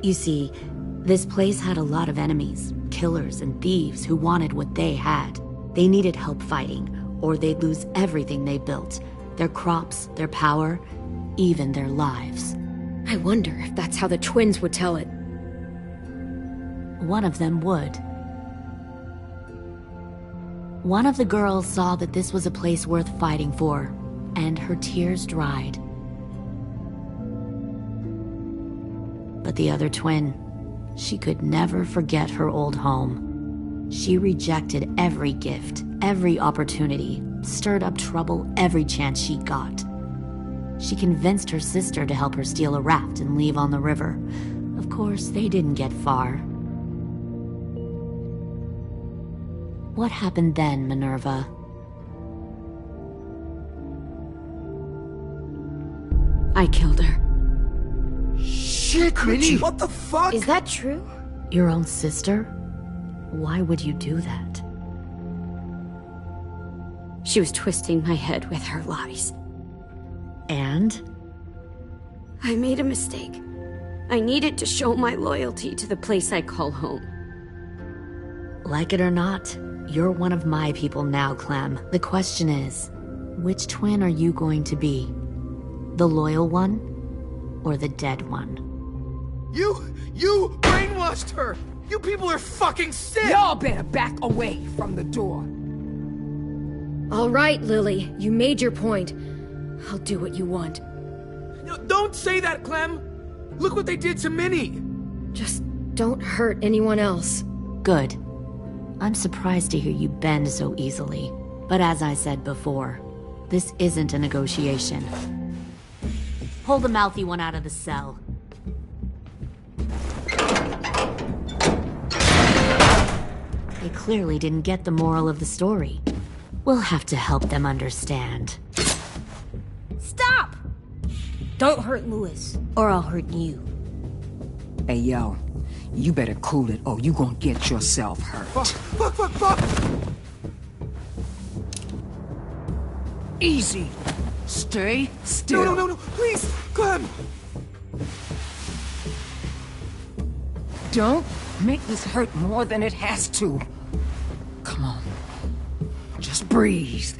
You see, this place had a lot of enemies, killers and thieves who wanted what they had. They needed help fighting, or they'd lose everything they built. Their crops, their power, even their lives. I wonder if that's how the twins would tell it. One of them would. One of the girls saw that this was a place worth fighting for, and her tears dried. But the other twin, she could never forget her old home. She rejected every gift, every opportunity, stirred up trouble every chance she got. She convinced her sister to help her steal a raft and leave on the river. Of course, they didn't get far. What happened then, Minerva? I killed her. Shit, Minnie! What the fuck? Is that true? Your own sister? Why would you do that? She was twisting my head with her lies. And? I made a mistake. I needed to show my loyalty to the place I call home. Like it or not, you're one of my people now, Clem. The question is, which twin are you going to be? The loyal one, or the dead one? You brainwashed her! You people are fucking sick! Y'all better back away from the door. All right, Lily. You made your point. I'll do what you want. No, don't say that, Clem! Look what they did to Minnie! Just don't hurt anyone else. Good. I'm surprised to hear you bend so easily. But as I said before, this isn't a negotiation. Pull the mouthy one out of the cell. They clearly didn't get the moral of the story. We'll have to help them understand. Stop! Don't hurt Louis, or I'll hurt you. Hey, yo. You better cool it, or you gonna get yourself hurt. Fuck! Easy. Stay still. No, please, Clem! Don't make this hurt more than it has to. Come on. Just breathe.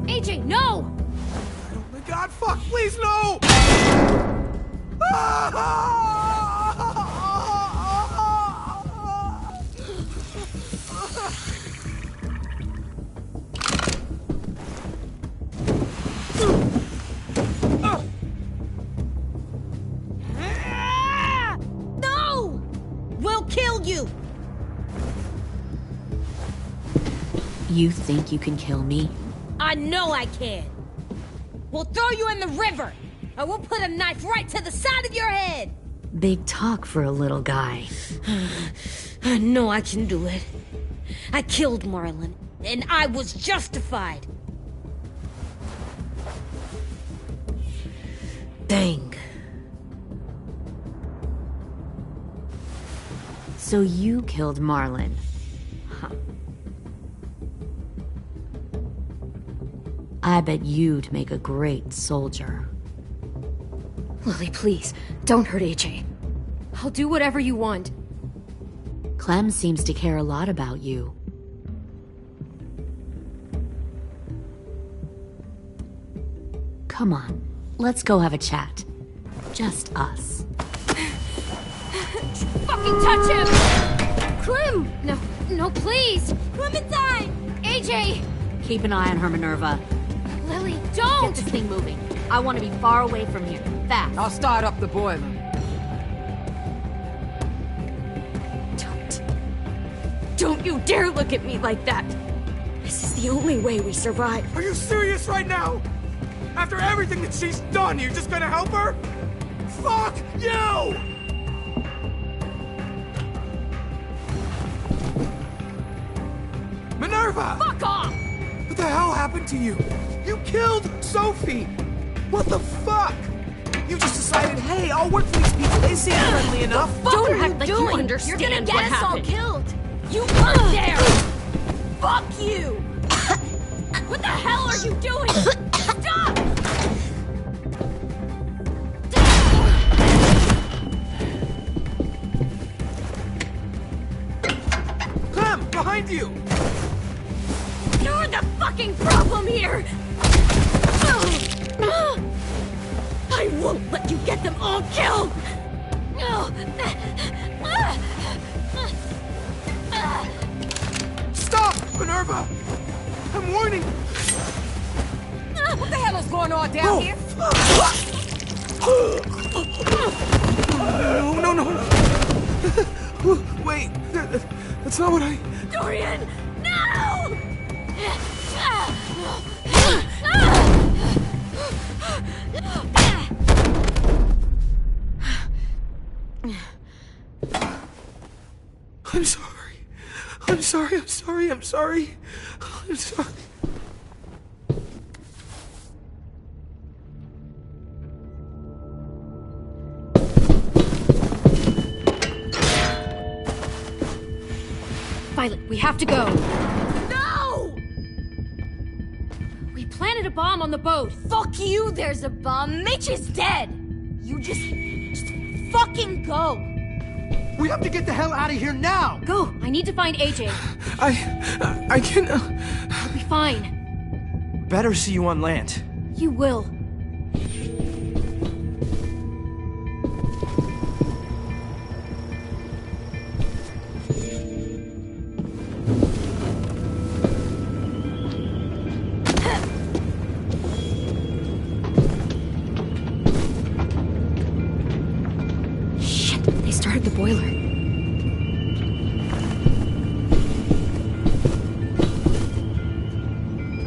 AJ, no! Oh my god, fuck, please, no! No! We'll kill you! You think you can kill me? I know I can. We'll throw you in the river, and we'll put a knife right to the side of your head. Big talk for a little guy. I know I can do it. I killed Marlon, and I was justified. Dang. So you killed Marlon. Huh. I bet you'd make a great soldier. Lily, please, don't hurt AJ. I'll do whatever you want. Clem seems to care a lot about you. Come on, let's go have a chat. Just us. Fucking touch him! Clem! No, please! Clementine! AJ! Keep an eye on her, Minerva. Lily, Get this thing moving. I want to be far away from here. Fast. I'll start up the boiler. Don't you dare look at me like that! This is the only way we survive. Are you serious right now? After everything that she's done, you're just gonna help her? Fuck you! Minerva! Fuck off! What the hell happened to you? You killed Sophie! What the fuck? You just decided, hey, I'll work for these people. They seem friendly enough. Don't are you act like you doing? understand You're gonna get what us all happened. killed. You weren't there. Fuck you. What the hell are you doing? Stop! Clem, behind you! You're the fucking problem here. I won't let you get them all killed. Stop, Minerva! I'm warning. What the hell is going on down here? No. Wait, that's not what I... Dorian, no! I'm sorry. Violet, we have to go. No! We planted a bomb on the boat. Fuck you, there's a bomb. Mitch is dead. You just fucking go. We have to get the hell out of here now! Go! I need to find AJ. I can... I'll be fine. Better see you on land. You will. Shit, they started the boiler.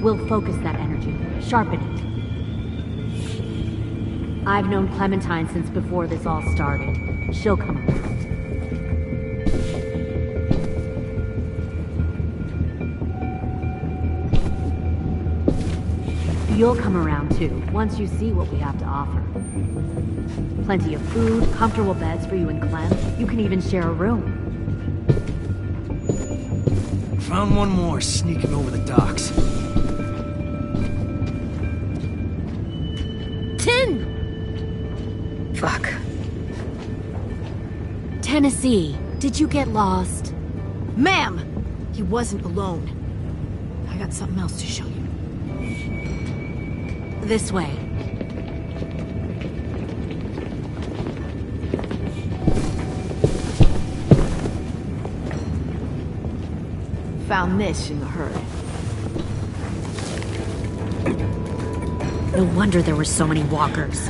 We'll focus that energy, sharpen it. I've known Clementine since before this all started. She'll come around. You'll come around too, once you see what we have to offer. Plenty of food, comfortable beds for you and Clem. You can even share a room. Found one more sneaking over the docks. 10! Fuck. Tennessee, did you get lost? Ma'am! He wasn't alone. I got something else to show you. This way. Found this in the herd. No wonder there were so many walkers.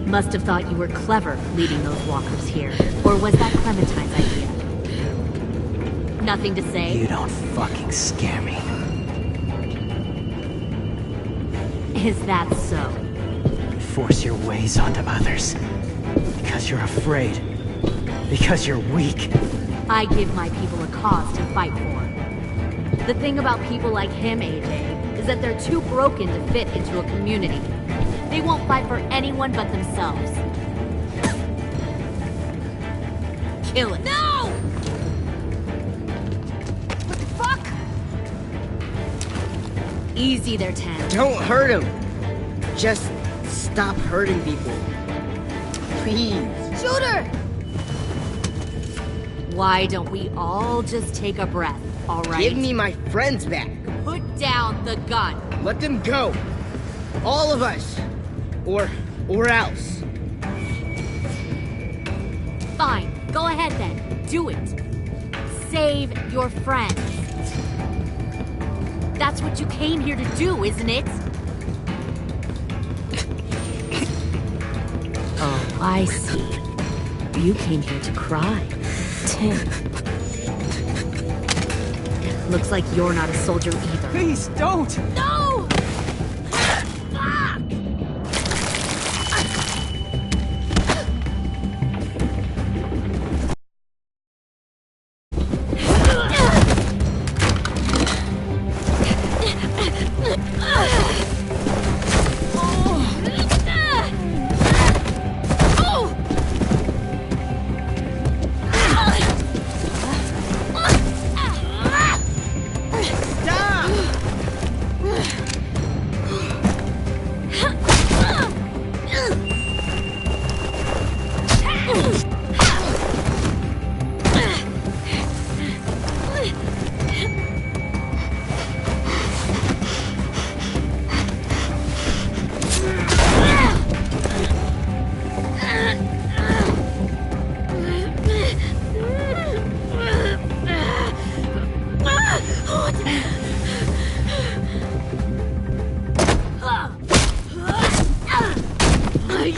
Must have thought you were clever leading those walkers here. Or was that Clementine's idea? Nothing to say? You don't fucking scare me. Is that so? Force your ways onto others. Because you're afraid. Because you're weak. I give my people a cause to fight for. The thing about people like him, AJ, is that they're too broken to fit into a community. They won't fight for anyone but themselves. Kill it. No! What the fuck? Easy there, 10. Don't hurt him. Just stop hurting people. Please. Shoot her! Why don't we all just take a breath, all right? Give me my friends back. Put down the gun. Let them go. All of us. Or else. Fine. Go ahead then. Do it. Save your friends. That's what you came here to do, isn't it? Oh, I see. You came here to cry. Tim. Looks like you're not a soldier either. Please, don't! No!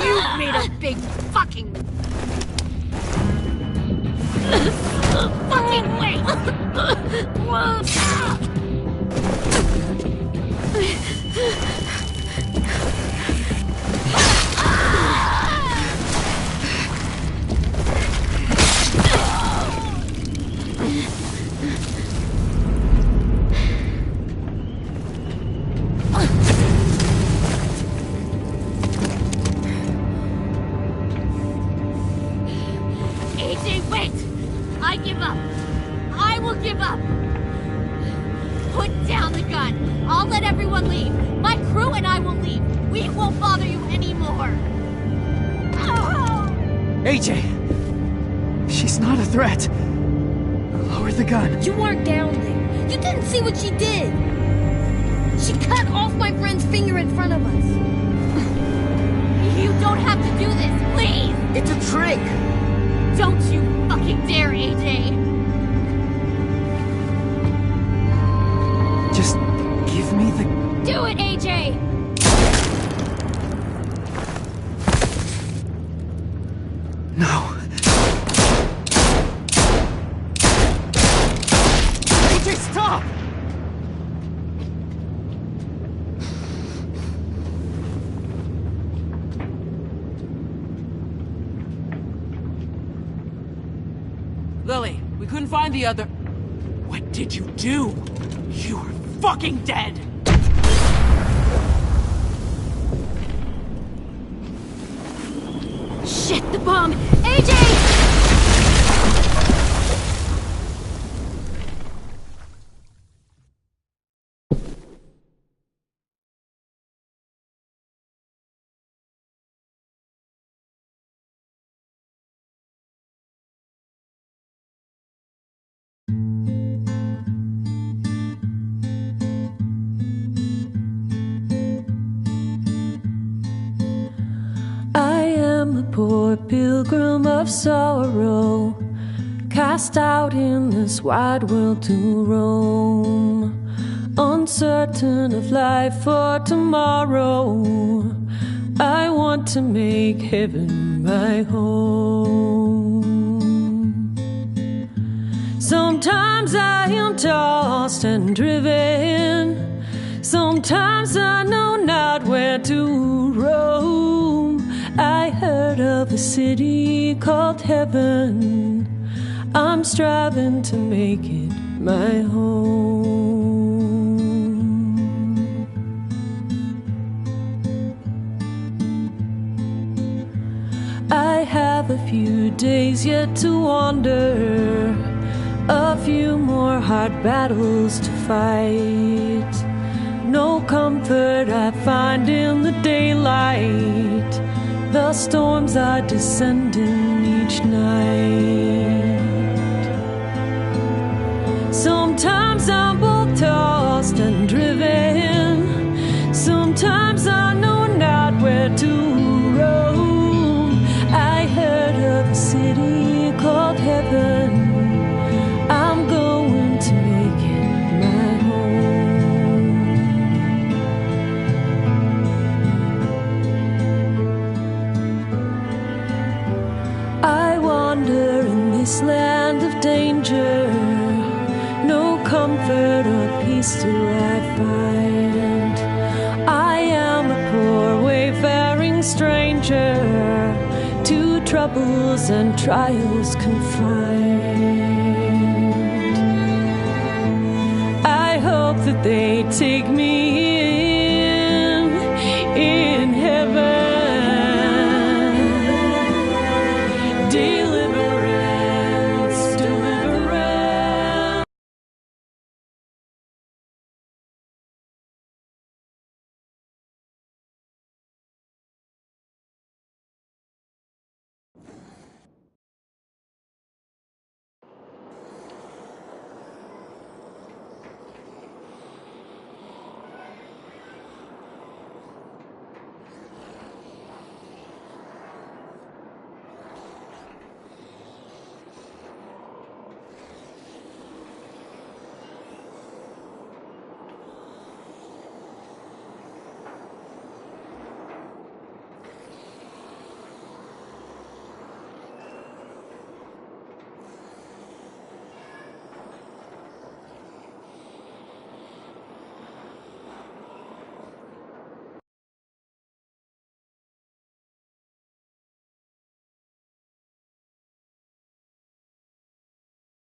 You made a big fucking wait! AJ, wait! I give up. I will give up. Put down the gun. I'll let everyone leave. My crew and I will leave. We won't bother you anymore. AJ! She's not a threat. Lower the gun. You weren't down there. You didn't see what she did. She cut off my friend's finger in front of us. You don't have to do this, please! It's a trick! Don't you fucking dare, AJ! Just give me the... Do it, AJ! No. AJ, stop! Lily, we couldn't find the other... What did you do? You were fucking dead! Shit, the bomb! AJ! Poor pilgrim of sorrow, cast out in this wide world to roam, uncertain of life for tomorrow. I want to make heaven my home. Sometimes I am tossed and driven, sometimes I know not where to roam. I heard of a city called heaven. I'm striving to make it my home. I have a few days yet to wander, a few more hard battles to fight. No comfort I find in the daylight. The storms are descending each night. Sometimes I'm both tossed and driven, sometimes I know not where to roam. I heard of a city called heaven. I'm going to make it my home. I wander in this land of danger, no comfort or peace do I find. I am a poor wayfaring stranger, to troubles and trials confined. I hope that they take me